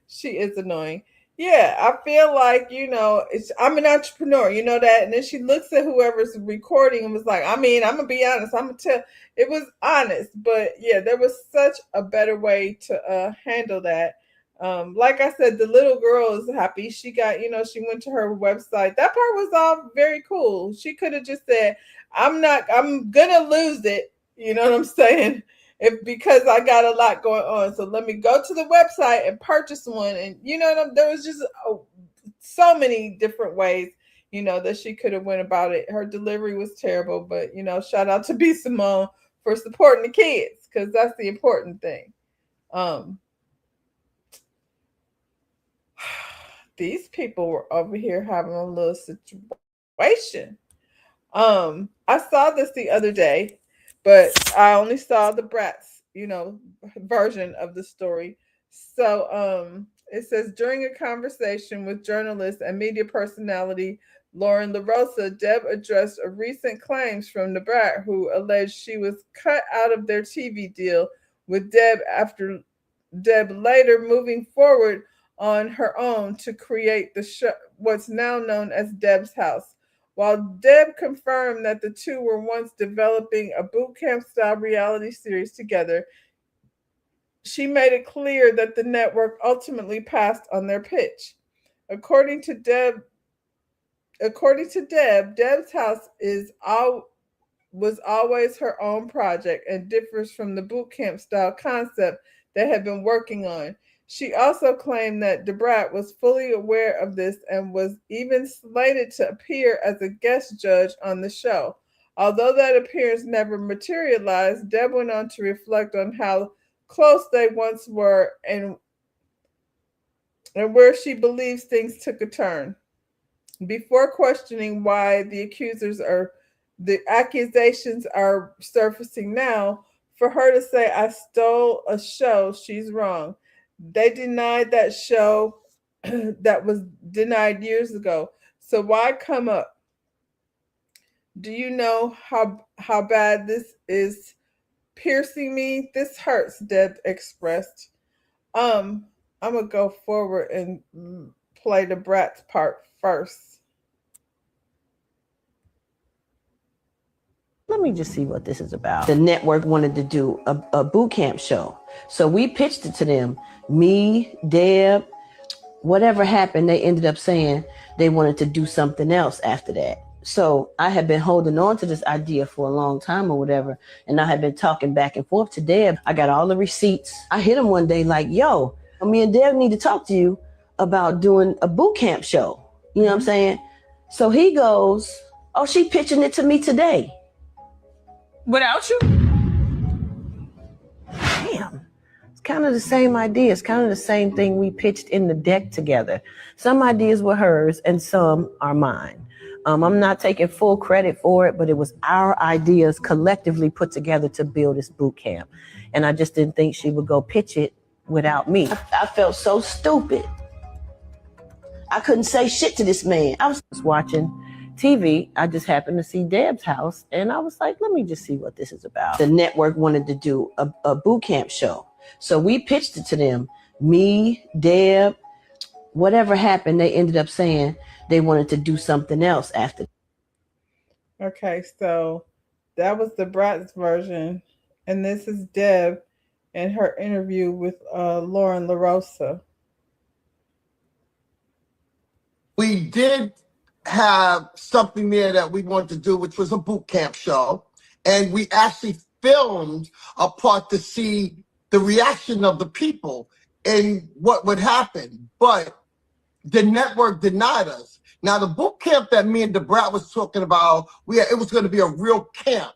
She is annoying. Yeah, I feel like, I'm an entrepreneur, you know that? And then she looks at whoever's recording and was like, I'm going to be honest. I'm going to tell. It was honest. But, yeah, there was such a better way to handle that. Like I said, the little girl is happy. She got, she went to her website. That part was all very cool. She could have just said, I'm going to lose it. You know what I'm saying? Because I got a lot going on. So let me go to the website and purchase one. And there was just so many different ways, that she could have went about it. Her delivery was terrible, but shout out to B. Simone for supporting the kids, because that's the important thing. These people were over here having a little situation. I saw this the other day, but I only saw the Bratz, version of the story. So it says, during a conversation with journalist and media personality Lauren LaRosa, Deb addressed recent claims from the Brat, who alleged she was cut out of their TV deal with Deb after Deb later moving forward on her own to create the show, what's now known as Deb's House. While Deb confirmed that the two were once developing a boot camp style reality series together, she made it clear that the network ultimately passed on their pitch. According to Deb, Deb's House was always her own project and differs from the boot camp style concept they had been working on. She also claimed that Da Brat was fully aware of this and was even slated to appear as a guest judge on the show. Although that appearance never materialized, Deb went on to reflect on how close they once were and where she believes things took a turn. Before questioning why the accusations are surfacing now, for her to say, I stole a show, she's wrong. They denied that show that was denied years ago. So why come up? Do you know how bad this is piercing me? This hurts, Deb expressed. I'm going to go forward and play the Brat's part first. Let me just see what this is about. The network wanted to do a boot camp show. So we pitched it to them. Me, Deb, whatever happened, they ended up saying they wanted to do something else after that. So I had been holding on to this idea for a long time or whatever. And I had been talking back and forth to Deb. I got all the receipts. I hit him one day like, yo, me and Deb need to talk to you about doing a boot camp show. You know what I'm saying? So he goes, oh, she pitching it to me today. Without you? Damn. It's kind of the same idea. It's kind of the same thing we pitched in the deck together. Some ideas were hers and some are mine. I'm not taking full credit for it, but it was our ideas collectively put together to build this boot camp. And I just didn't think she would go pitch it without me. I felt so stupid. I couldn't say shit to this man. I was watching TV. I just happened to see Deb's House and I was like, let me just see what this is about. The network wanted to do a boot camp show. So we pitched it to them. Me, Deb, whatever happened, they ended up saying they wanted to do something else after. Okay, so that was the Bratz version. And this is Deb and her interview with Lauren LaRosa. We did have something there that we wanted to do, which was a boot camp show. And we actually filmed a part to see the reaction of the people and what would happen. But the network denied us. Now, the boot camp that me and DeBrat was talking about, it was going to be a real camp,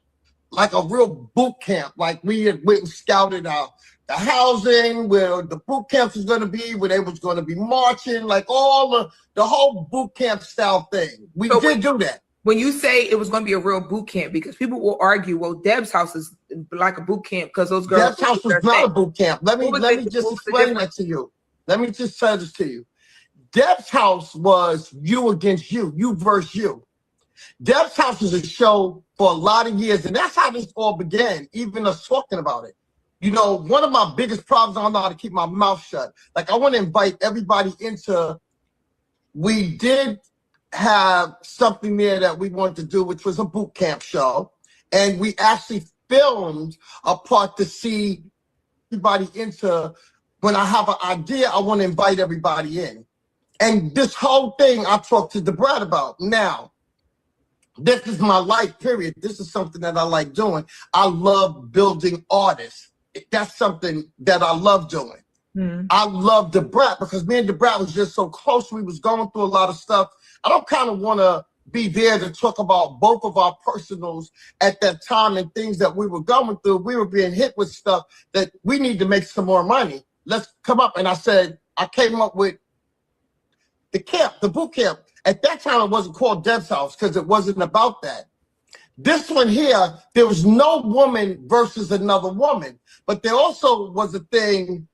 like a real boot camp. Like we had went and scouted out the housing, where the boot camps was going to be, where they was going to be marching, like all the whole boot camp style thing. We did do that. When you say it was going to be a real boot camp, because people will argue, well, Deb's house is like a boot camp because those girls. Deb's house was not a boot camp. Let me just explain that to you. Let me just say this to you. Deb's house was you against you, you versus you. Deb's house was a show for a lot of years, and that's how this all began, even us talking about it. You know, one of my biggest problems, I don't know how to keep my mouth shut. Like, I want to invite everybody into, we did have something there that we wanted to do, which was a boot camp show. And we actually filmed a part to see everybody into, when I have an idea, I want to invite everybody in. And this whole thing I talked to DeBrat about. Now, this is my life, period. This is something that I like doing. I love building artists. That's something that I love doing. I love DeBrat because me and DeBrat was just so close. We was going through a lot of stuff. I don't kind of want to be there to talk about both of our personals at that time and things that we were going through. We were being hit with stuff that we need to make some more money. Let's come up. And I said, I came up with the camp, the boot camp. At that time, it wasn't called Deb's House because it wasn't about that. This one here, there was no woman versus another woman. But there also was a thing,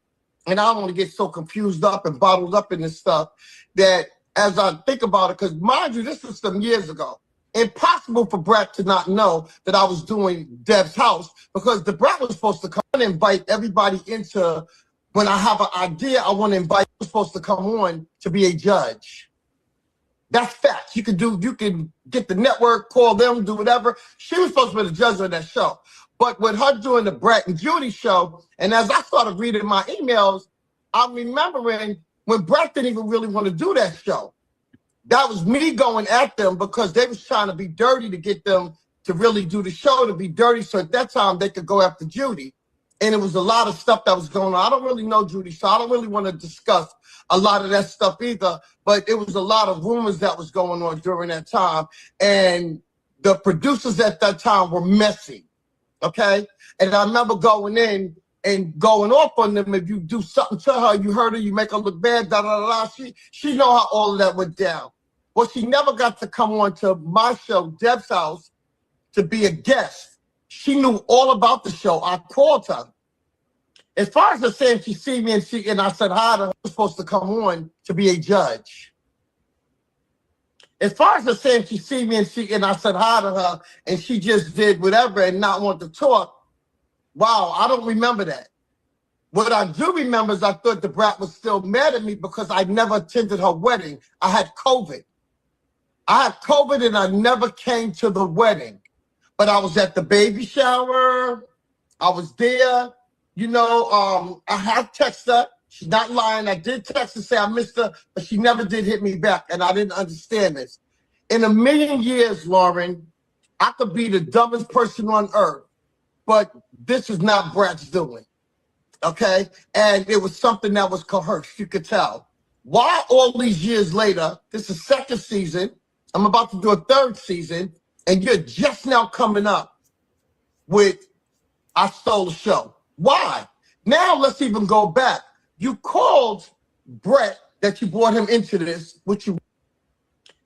and I don't want to get so confused up and bottled up in this stuff, that as I think about it, because mind you, this was some years ago. Impossible for Brat to not know that I was doing Deb's house because the Brat was supposed to come and invite everybody into, when I have an idea, I want to invite, was supposed to come on to be a judge. That's facts. You can get the network, call them, do whatever. She was supposed to be the judge of that show. But with her doing the Brat and Judy show, and as I started reading my emails, I'm remembering when Brat didn't even really want to do that show. That was me going at them because they was trying to be dirty to get them to really do the show, to be dirty. So at that time, they could go after Judy. And it was a lot of stuff that was going on. I don't really know Judy, so I don't really want to discuss a lot of that stuff either. But it was a lot of rumors that was going on during that time. And the producers at that time were messy. Okay? And I remember going in and going off on them. If you do something to her, you hurt her, you make her look bad, da-da-da-da. She know how all of that went down. Well, she never got to come on to my show, Deb's House, to be a guest. She knew all about the show. I called her. As far as her saying she see me and I said hi to her, I was supposed to come on to be a judge. As far as her saying she see me and I said hi to her and she just did whatever and not want to talk, wow, I don't remember that. What I do remember is I thought the Brat was still mad at me because I never attended her wedding. I had COVID. I had COVID and I never came to the wedding. But I was at the baby shower. I was there. You know, I have texted her. She's not lying. I did text her, say I missed her, but she never did hit me back, and I didn't understand this. In a million years, Lauren, I could be the dumbest person on earth, but this is not Brat's doing, okay? And it was something that was coerced, you could tell. Why all these years later, this is second season, I'm about to do a third season, and you're just now coming up with I Stole the Show. Why? Now let's even go back. You called Brett that you brought him into this, which you,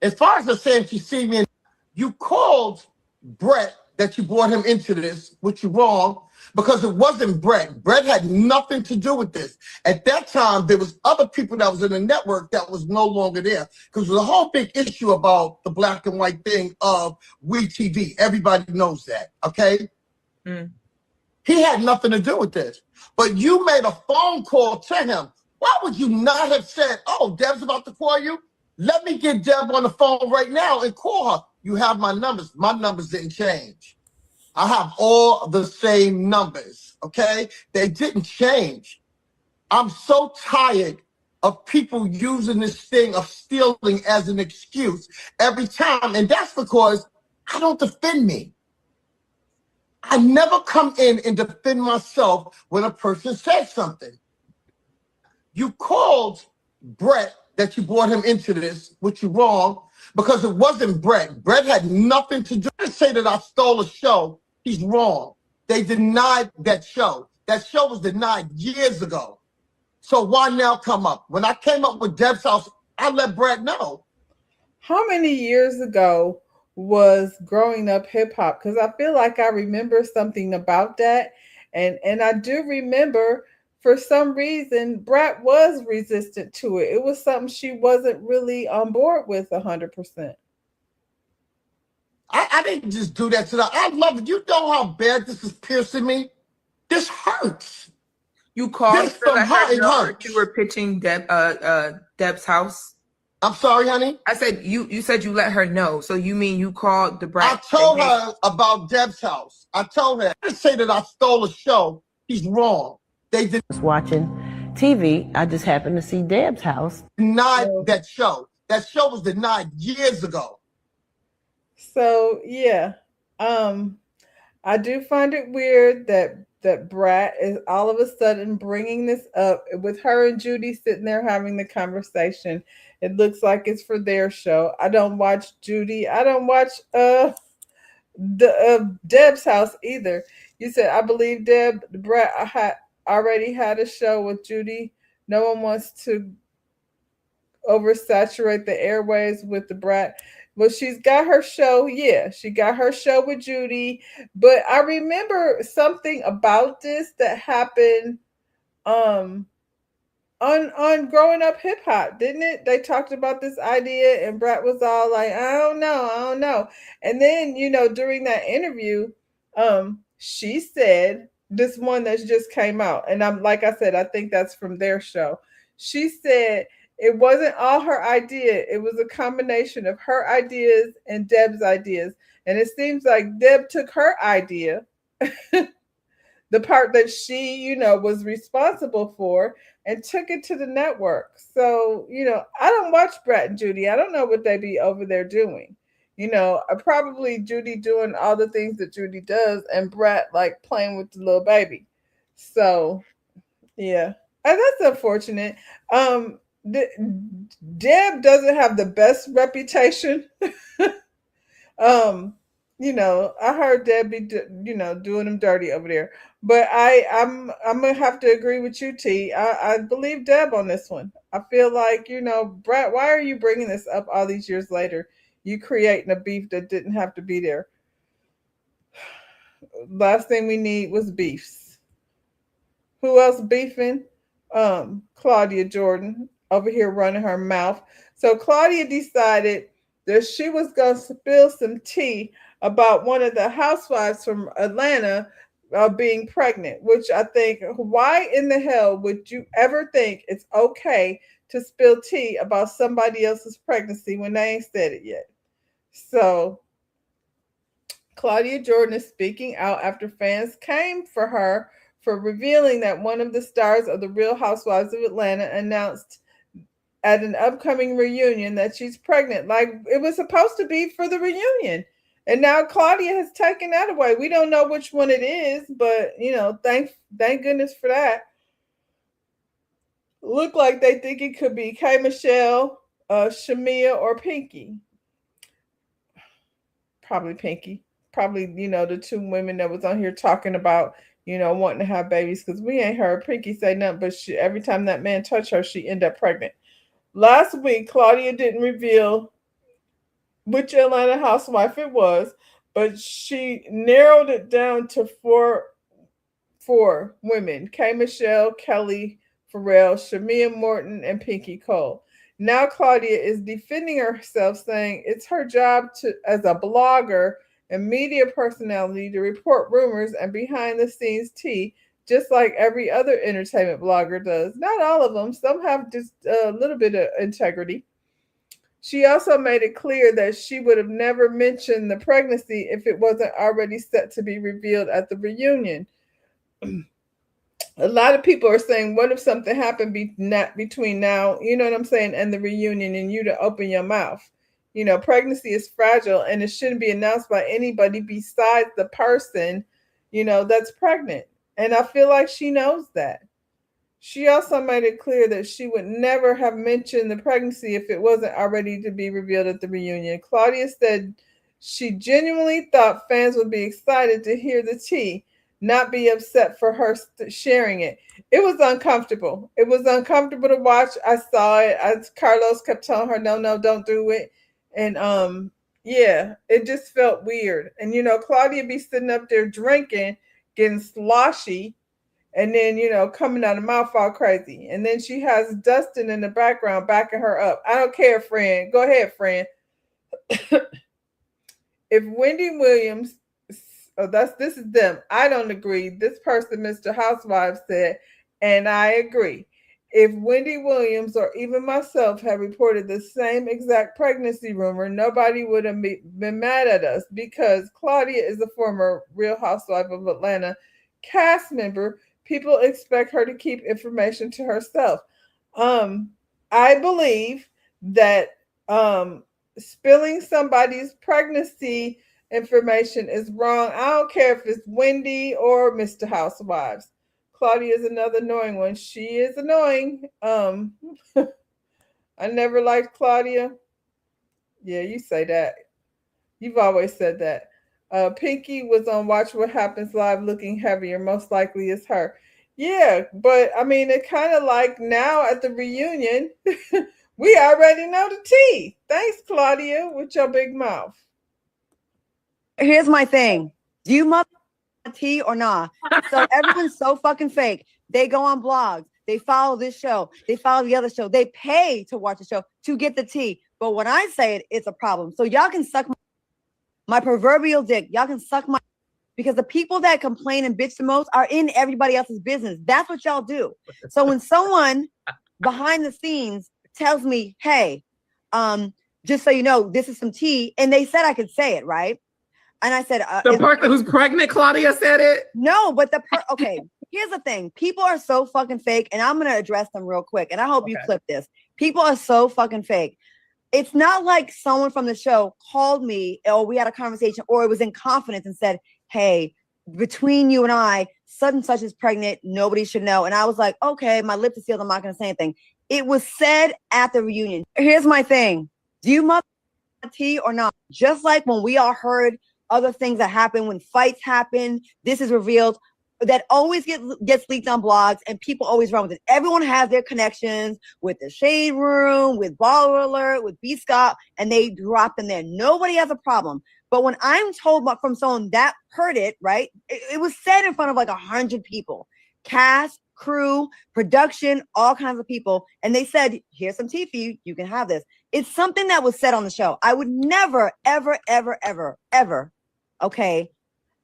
as far as the saying she see me, you called Brett that you brought him into this, which you're wrong, because it wasn't Brett. Brett had nothing to do with this. At that time, there was other people that was in the network that was no longer there. Because there's a whole big issue about the black and white thing of WeTV. Everybody knows that, okay? He had nothing to do with this. But you made a phone call to him. Why would you not have said, oh, Deb's about to call you? Let me get Deb on the phone right now and call her. You have my numbers. My numbers didn't change. I have all the same numbers, okay? They didn't change. I'm so tired of people using this thing of stealing as an excuse every time. And that's because I don't defend me. I never come in and defend myself when a person says something. You called Brett that you brought him into this, which you're wrong, because it wasn't Brett. Brett had nothing to do. To say that I stole a show, he's wrong. They denied that show. That show was denied years ago. So why now come up? When I came up with Deb's House, I let Brett know. How many years ago was Growing Up Hip Hop? Because I feel like I remember something about that. And I do remember, for some reason, Brat was resistant to it. It was something she wasn't really on board with 100%. I didn't just do that to them. I love it. You know how bad this is piercing me? This hurts. You called This her from to let her it know hurts. that you were pitching Deb's house. I'm sorry, honey? I said you said you let her know. So you mean you called the Brat? I told her about Deb's House. I told her. I say that I stole a show. He's wrong. They did was watching TV. I just happened to see Deb's House. denied that show. That show was denied years ago. So yeah, I do find it weird that Brat is all of a sudden bringing this up with her and Judy sitting there having the conversation. It looks like it's for their show. I don't watch Judy. I don't watch Deb's House either. You said, I believe Brat already had a show with Judy. No one wants to oversaturate the airways with the Brat. Well, she's got her show. Yeah, she got her show with Judy. But I remember something about this that happened on Growing Up Hip Hop, didn't it? They talked about this idea and Brat was all like, I don't know. And then, during that interview, she said this one that just came out. And like I said, I think that's from their show. She said it wasn't all her idea. It was a combination of her ideas and Deb's ideas. And it seems like Deb took her idea, the part that she, was responsible for, and took it to the network. So, I don't watch Brat and Judy. I don't know what they be over there doing. Probably Judy doing all the things that Judy does and Brat like playing with the little baby. So, yeah. And that's unfortunate. Deb doesn't have the best reputation. I heard Deb be, doing them dirty over there. But I'm gonna have to agree with you, T. I believe Deb on this one. I feel like, Brat, why are you bringing this up all these years later? You creating a beef that didn't have to be there. Last thing we need was beefs. Who else beefing? Claudia Jordan over here running her mouth. So Claudia decided that she was going to spill some tea about one of the housewives from Atlanta being pregnant, which I think, why in the hell would you ever think it's okay to spill tea about somebody else's pregnancy when they ain't said it yet? So Claudia Jordan is speaking out after fans came for her for revealing that one of the stars of The Real Housewives of Atlanta announced at an upcoming reunion that she's pregnant. Like, it was supposed to be for the reunion. And now Claudia has taken that away. We don't know which one it is, but, thank goodness for that. Look like they think it could be K. Michelle, Shamia, or Pinky. Probably Pinky. Probably, the two women that was on here talking about, wanting to have babies, because we ain't heard Pinky say nothing, but every time that man touched her, she ended up pregnant. Last week, Claudia didn't reveal which Atlanta housewife it was, but she narrowed it down to four women: K. Michelle, Kelly Farrell, Shamia Morton, and Pinky Cole. Now Claudia is defending herself, saying it's her job as a blogger and media personality to report rumors and behind-the-scenes tea, just like every other entertainment blogger does. Not all of them. Some have just a little bit of integrity. She also made it clear that she would have never mentioned the pregnancy if it wasn't already set to be revealed at the reunion. A lot of people are saying, what if something happened between now, and the reunion, and you to open your mouth? Pregnancy is fragile and it shouldn't be announced by anybody besides the person, that's pregnant. And I feel like she knows that. She also made it clear that she would never have mentioned the pregnancy if it wasn't already to be revealed at the reunion. Claudia said she genuinely thought fans would be excited to hear the tea, not be upset for her sharing it. It was uncomfortable. It was uncomfortable to watch. I saw it. Carlos kept telling her, no, don't do it. And yeah, it just felt weird. And Claudia be sitting up there drinking, getting sloshy, and then coming out of mouth all crazy. And then she has Dustin in the background backing her up. I don't care, friend. Go ahead, friend. If Wendy Williams, this is them. I don't agree. This person, Mr. Housewife, said, and I agree. If Wendy Williams or even myself had reported the same exact pregnancy rumor, nobody would have been mad at us because Claudia is a former Real Housewife of Atlanta cast member. People expect her to keep information to herself. I believe that spilling somebody's pregnancy information is wrong. I don't care if it's Wendy or Mr. Housewives. Claudia is another annoying one. She is annoying. I never liked Claudia. Yeah, you say that. You've always said that. Pinky was on Watch What Happens Live looking heavier. Most likely it's her. Yeah, but I mean, it kind of like now at the reunion, we already know the tea. Thanks, Claudia, with your big mouth. Here's my thing. Do you mother tea or not? So everyone's so fucking fake. They go on blogs. They follow this show. They follow the other show. They pay to watch the show to get the tea. But when I say it, it's a problem. So y'all can suck my proverbial dick. Y'all can suck my, because the people that complain and bitch the most are in everybody else's business. That's what y'all do. So when someone behind the scenes tells me, hey, just so you know, this is some tea, and they said I could say it, right? And I said, the person who's pregnant, Claudia said it? No, but okay, here's the thing. People are so fucking fake, and I'm going to address them real quick, and I hope you clip this. People are so fucking fake. It's not like someone from the show called me, or we had a conversation, or it was in confidence and said, hey, between you and I, such and such is pregnant. Nobody should know. And I was like, okay, my lips are sealed. I'm not going to say anything. It was said at the reunion. Here's my thing. Do you mother tea or not? Just like when we all heard other things that happen, when fights happen, this is revealed, that always gets leaked on blogs, and people always run with it. Everyone has their connections with the Shade Room, with Baller Alert, with B. Scott, and they drop them there. Nobody has a problem. But when I'm told from someone that heard it, right, it was said in front of like 100 people, cast, crew, production, all kinds of people, and they said, here's some tea for you. You can have this. It's something that was said on the show. I would never, ever, ever, ever, ever, okay,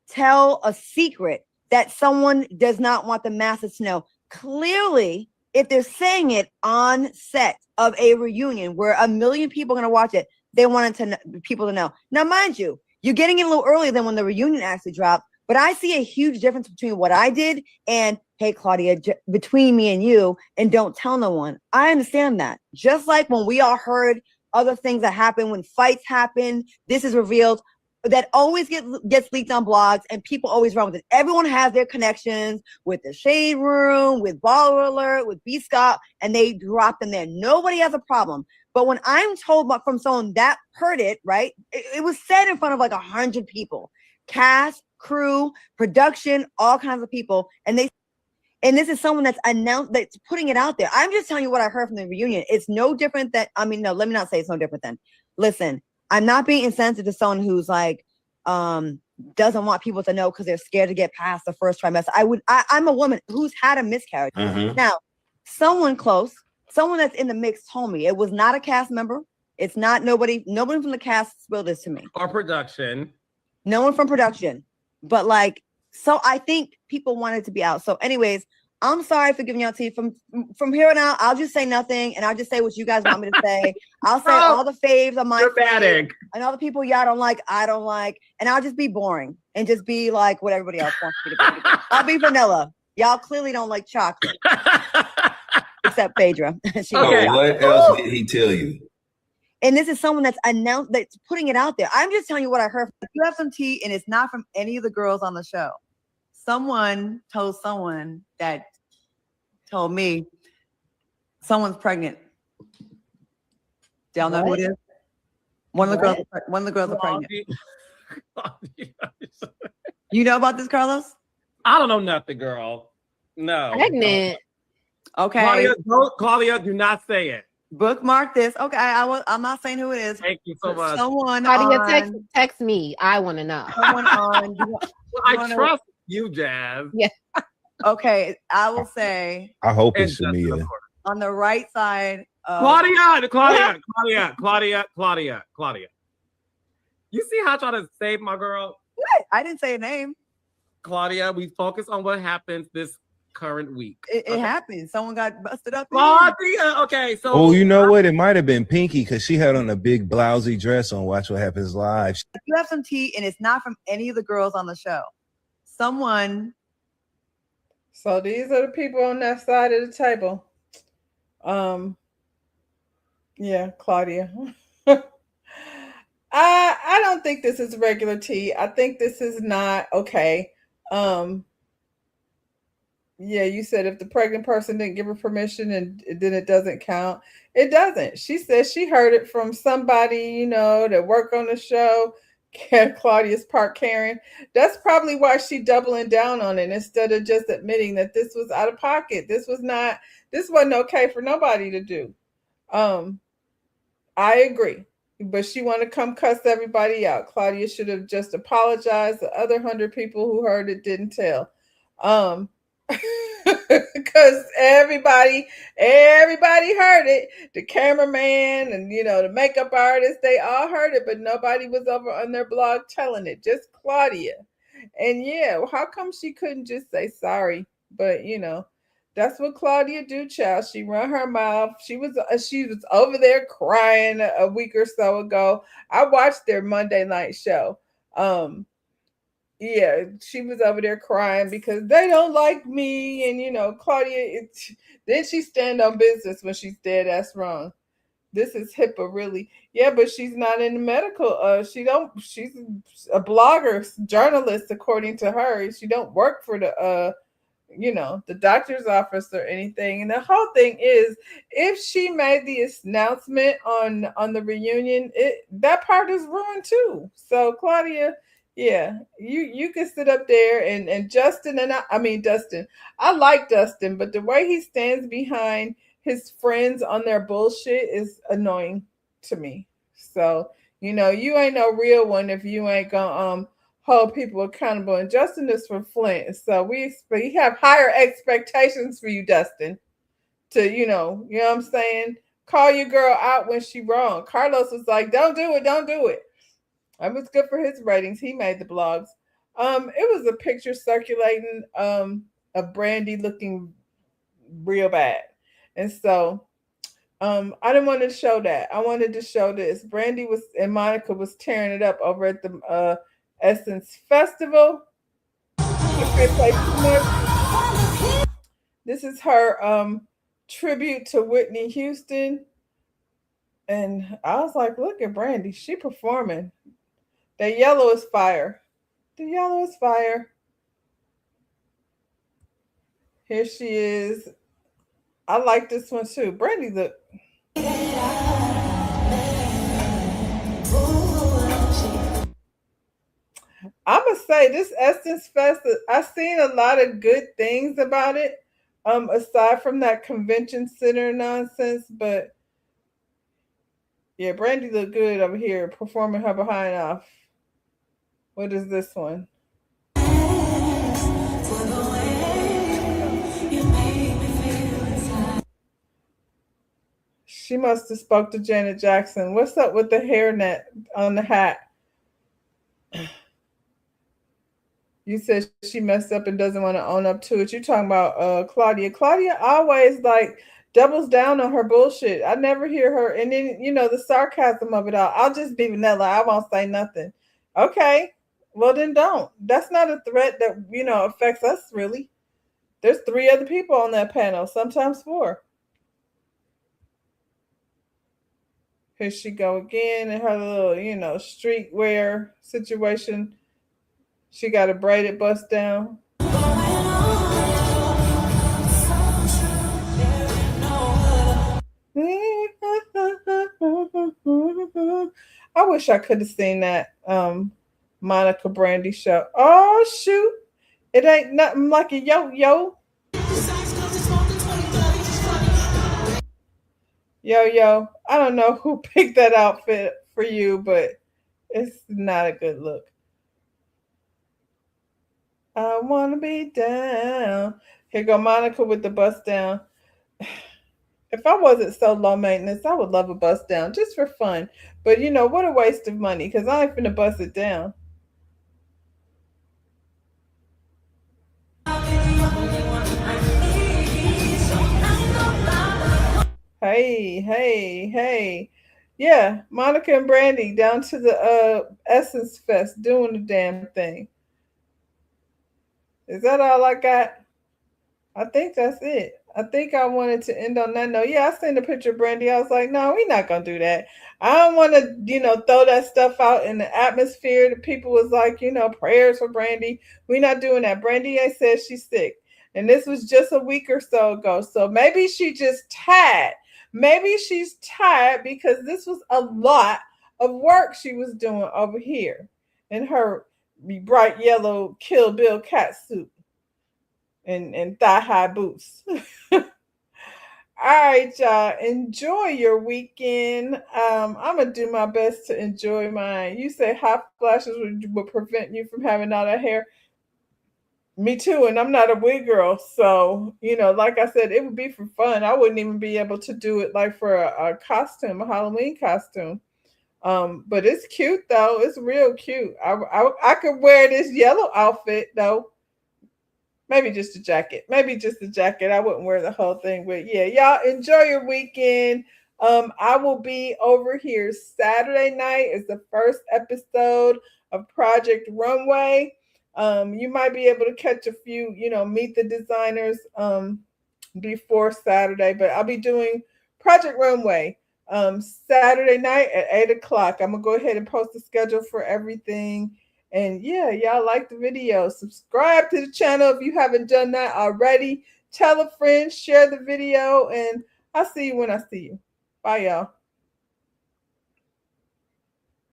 tell a secret that someone does not want the masses to know. Clearly, if they're saying it on set of a reunion where 1 million people are going to watch it, they wanted people to know. Now, mind you, you're getting it a little earlier than when the reunion actually dropped, but I see a huge difference between what I did and, hey, Claudia, between me and you, and don't tell no one. I understand that. Just like when we all heard other things that happen, when fights happen, this is revealed, that always gets leaked on blogs, and people always run with it. Everyone has their connections with the Shade Room, with Baller Alert, with B. Scott, and they drop them there. Nobody has a problem. But when I'm told from someone that heard it, right, it was said in front of like 100 people, cast, crew, production, all kinds of people, and this is someone that's announced, that's putting it out there. I'm just telling you what I heard from the reunion. It's no different than, no, let me not say it's no different than. Listen, I'm not being insensitive to someone who's like, doesn't want people to know because they're scared to get past the first trimester. I'm a woman who's had a miscarriage. Mm-hmm. Now, someone close, someone that's in the mix told me it was not a cast member. It's not nobody from the cast spilled this to me. Or production. No one from production. But like, so I think people wanted to be out. So anyways, I'm sorry for giving y'all tea. From here on out, I'll just say nothing, and I'll just say what you guys want me to say. I'll say all the faves on my dramatic, and all the people y'all don't like, I don't like, and I'll just be boring and just be like what everybody else wants me to be. I'll be vanilla. Y'all clearly don't like chocolate, except Phaedra. What else did he tell you? And this is someone that's announced, that's putting it out there. I'm just telling you what I heard. If you have some tea, and it's not from any of the girls on the show. Someone told someone that told me someone's pregnant. Do y'all know who it is? One of the girls are pregnant. You know about this, Carlos? I don't know nothing, girl. No. Pregnant. Okay. Claudia, do not say it. Bookmark this. Okay, I'm not saying who it is. Thank you so much. Someone Claudia, on, text me. I want to know. someone on. I trust you, Jazz. Yeah. Okay, I will say I hope And it's Shamia. on the right side of Claudia. You see how I try to save my girl? What? I didn't say a name. Claudia, we focus on what happens this current week. It happened. Someone got busted up. Claudia, okay, so Oh, you know what? It might have been Pinky because she had on a big blousy dress on Watch What Happens Live. If you have some tea and it's not from any of the girls on the show, someone. So these are the people on that side of the table. Yeah, Claudia. I don't think this is regular tea. I think this is not okay. Yeah, you said if the pregnant person didn't give her permission and then it doesn't count. It doesn't. She said she heard it from somebody, you know, that worked on the show. Claudia's part Karen. That's probably why she doubling down on it instead of just admitting that this was out of pocket. This wasn't okay for nobody to do. I agree. But she want to come cuss everybody out. Claudia should have just apologized. The other 100 people who heard it didn't tell. Because everybody heard it. The cameraman and, you know, the makeup artist, they all heard it, but nobody was over on their blog telling it. Just Claudia. And yeah, how come she couldn't just say sorry? But, you know, that's what Claudia do, child. She run her mouth. She was over there crying a week or so ago. I watched their Monday night show. Yeah, she was over there crying because they don't like me. And, you know, Claudia, then she stand on business when she's dead ass wrong. This is HIPAA, really. Yeah, but she's not in the medical. She's a blogger, journalist, according to her. She don't work for the you know, the doctor's office or anything. And the whole thing is, if she made the announcement on the reunion, that part is ruined too. So Claudia, yeah, you can sit up there and Justin and Dustin. I like Dustin, but the way he stands behind his friends on their bullshit is annoying to me. So, you know, you ain't no real one if you ain't gonna hold people accountable. And Justin is from Flint, so we have higher expectations for you, Dustin. To you know what I'm saying? Call your girl out when she wrong. Carlos was like, "Don't do it, don't do it." It was good for his ratings. He made the blogs. It was a picture circulating of Brandy looking real bad, and so I didn't want to show that. I wanted to show this. Brandy and Monica was tearing it up over at the Essence Festival. This is her tribute to Whitney Houston. And I was like, look at Brandy. She performing. That yellow is fire. The yellow is fire. Here she is. I like this one too. Brandy, look. I'm gonna say this Essence Fest, I've seen a lot of good things about it, aside from that convention center nonsense. But yeah, Brandy look good over here performing her behind off. What is this one? She must have spoke to Janet Jackson. What's up with the hairnet on the hat? You said she messed up and doesn't want to own up to it. You're talking about Claudia. Claudia always like doubles down on her bullshit. I never hear her. And then, you know, the sarcasm of it all. I'll just be vanilla. I won't say nothing. Okay. Well, then don't. That's not a threat that, you know, affects us really. There's 3 other people on that panel, sometimes 4. Here she go again in her little, you know, streetwear situation. She got a braided bust down. I wish I could have seen that Monica Brandy show. Oh shoot. It ain't nothing like a yo-yo. Yo-yo. I don't know who picked that outfit for you, but it's not a good look. I want to be down. Here go Monica with the bust down. If I wasn't so low maintenance, I would love a bust down just for fun. But you know, what a waste of money because I ain't finna bust it down. Hey. Yeah, Monica and Brandy down to the Essence Fest doing the damn thing. Is that all I got? I think that's it. I think I wanted to end on that note. Yeah, I seen the picture of Brandy. I was like, no, we're not going to do that. I don't want to, throw that stuff out in the atmosphere. The people was like, prayers for Brandy. We're not doing that. Brandy ain't said she's sick. And this was just a week or so ago. So maybe she just tired. Maybe she's tired because this was a lot of work she was doing over here in her bright yellow Kill Bill cat suit and thigh-high boots. All right, y'all. Enjoy your weekend. I'm going to do my best to enjoy mine. You say hot flashes would prevent you from having all that hair. Me too, and I'm not a wig girl, so like I said, it would be for fun. I wouldn't even be able to do it like for a costume, a Halloween costume. But it's cute though. It's real cute. I could wear this yellow outfit though. Maybe just a jacket. I wouldn't wear the whole thing, but yeah, y'all enjoy your weekend. I will be over here Saturday night is the first episode of Project Runway. You might be able to catch a few, meet the designers before Saturday, but I'll be doing Project Runway Saturday night at 8:00. I'm gonna go ahead and post the schedule for everything. And yeah, y'all like the video. Subscribe to the channel if you haven't done that already. Tell a friend, share the video, and I'll see you when I see you. Bye, y'all.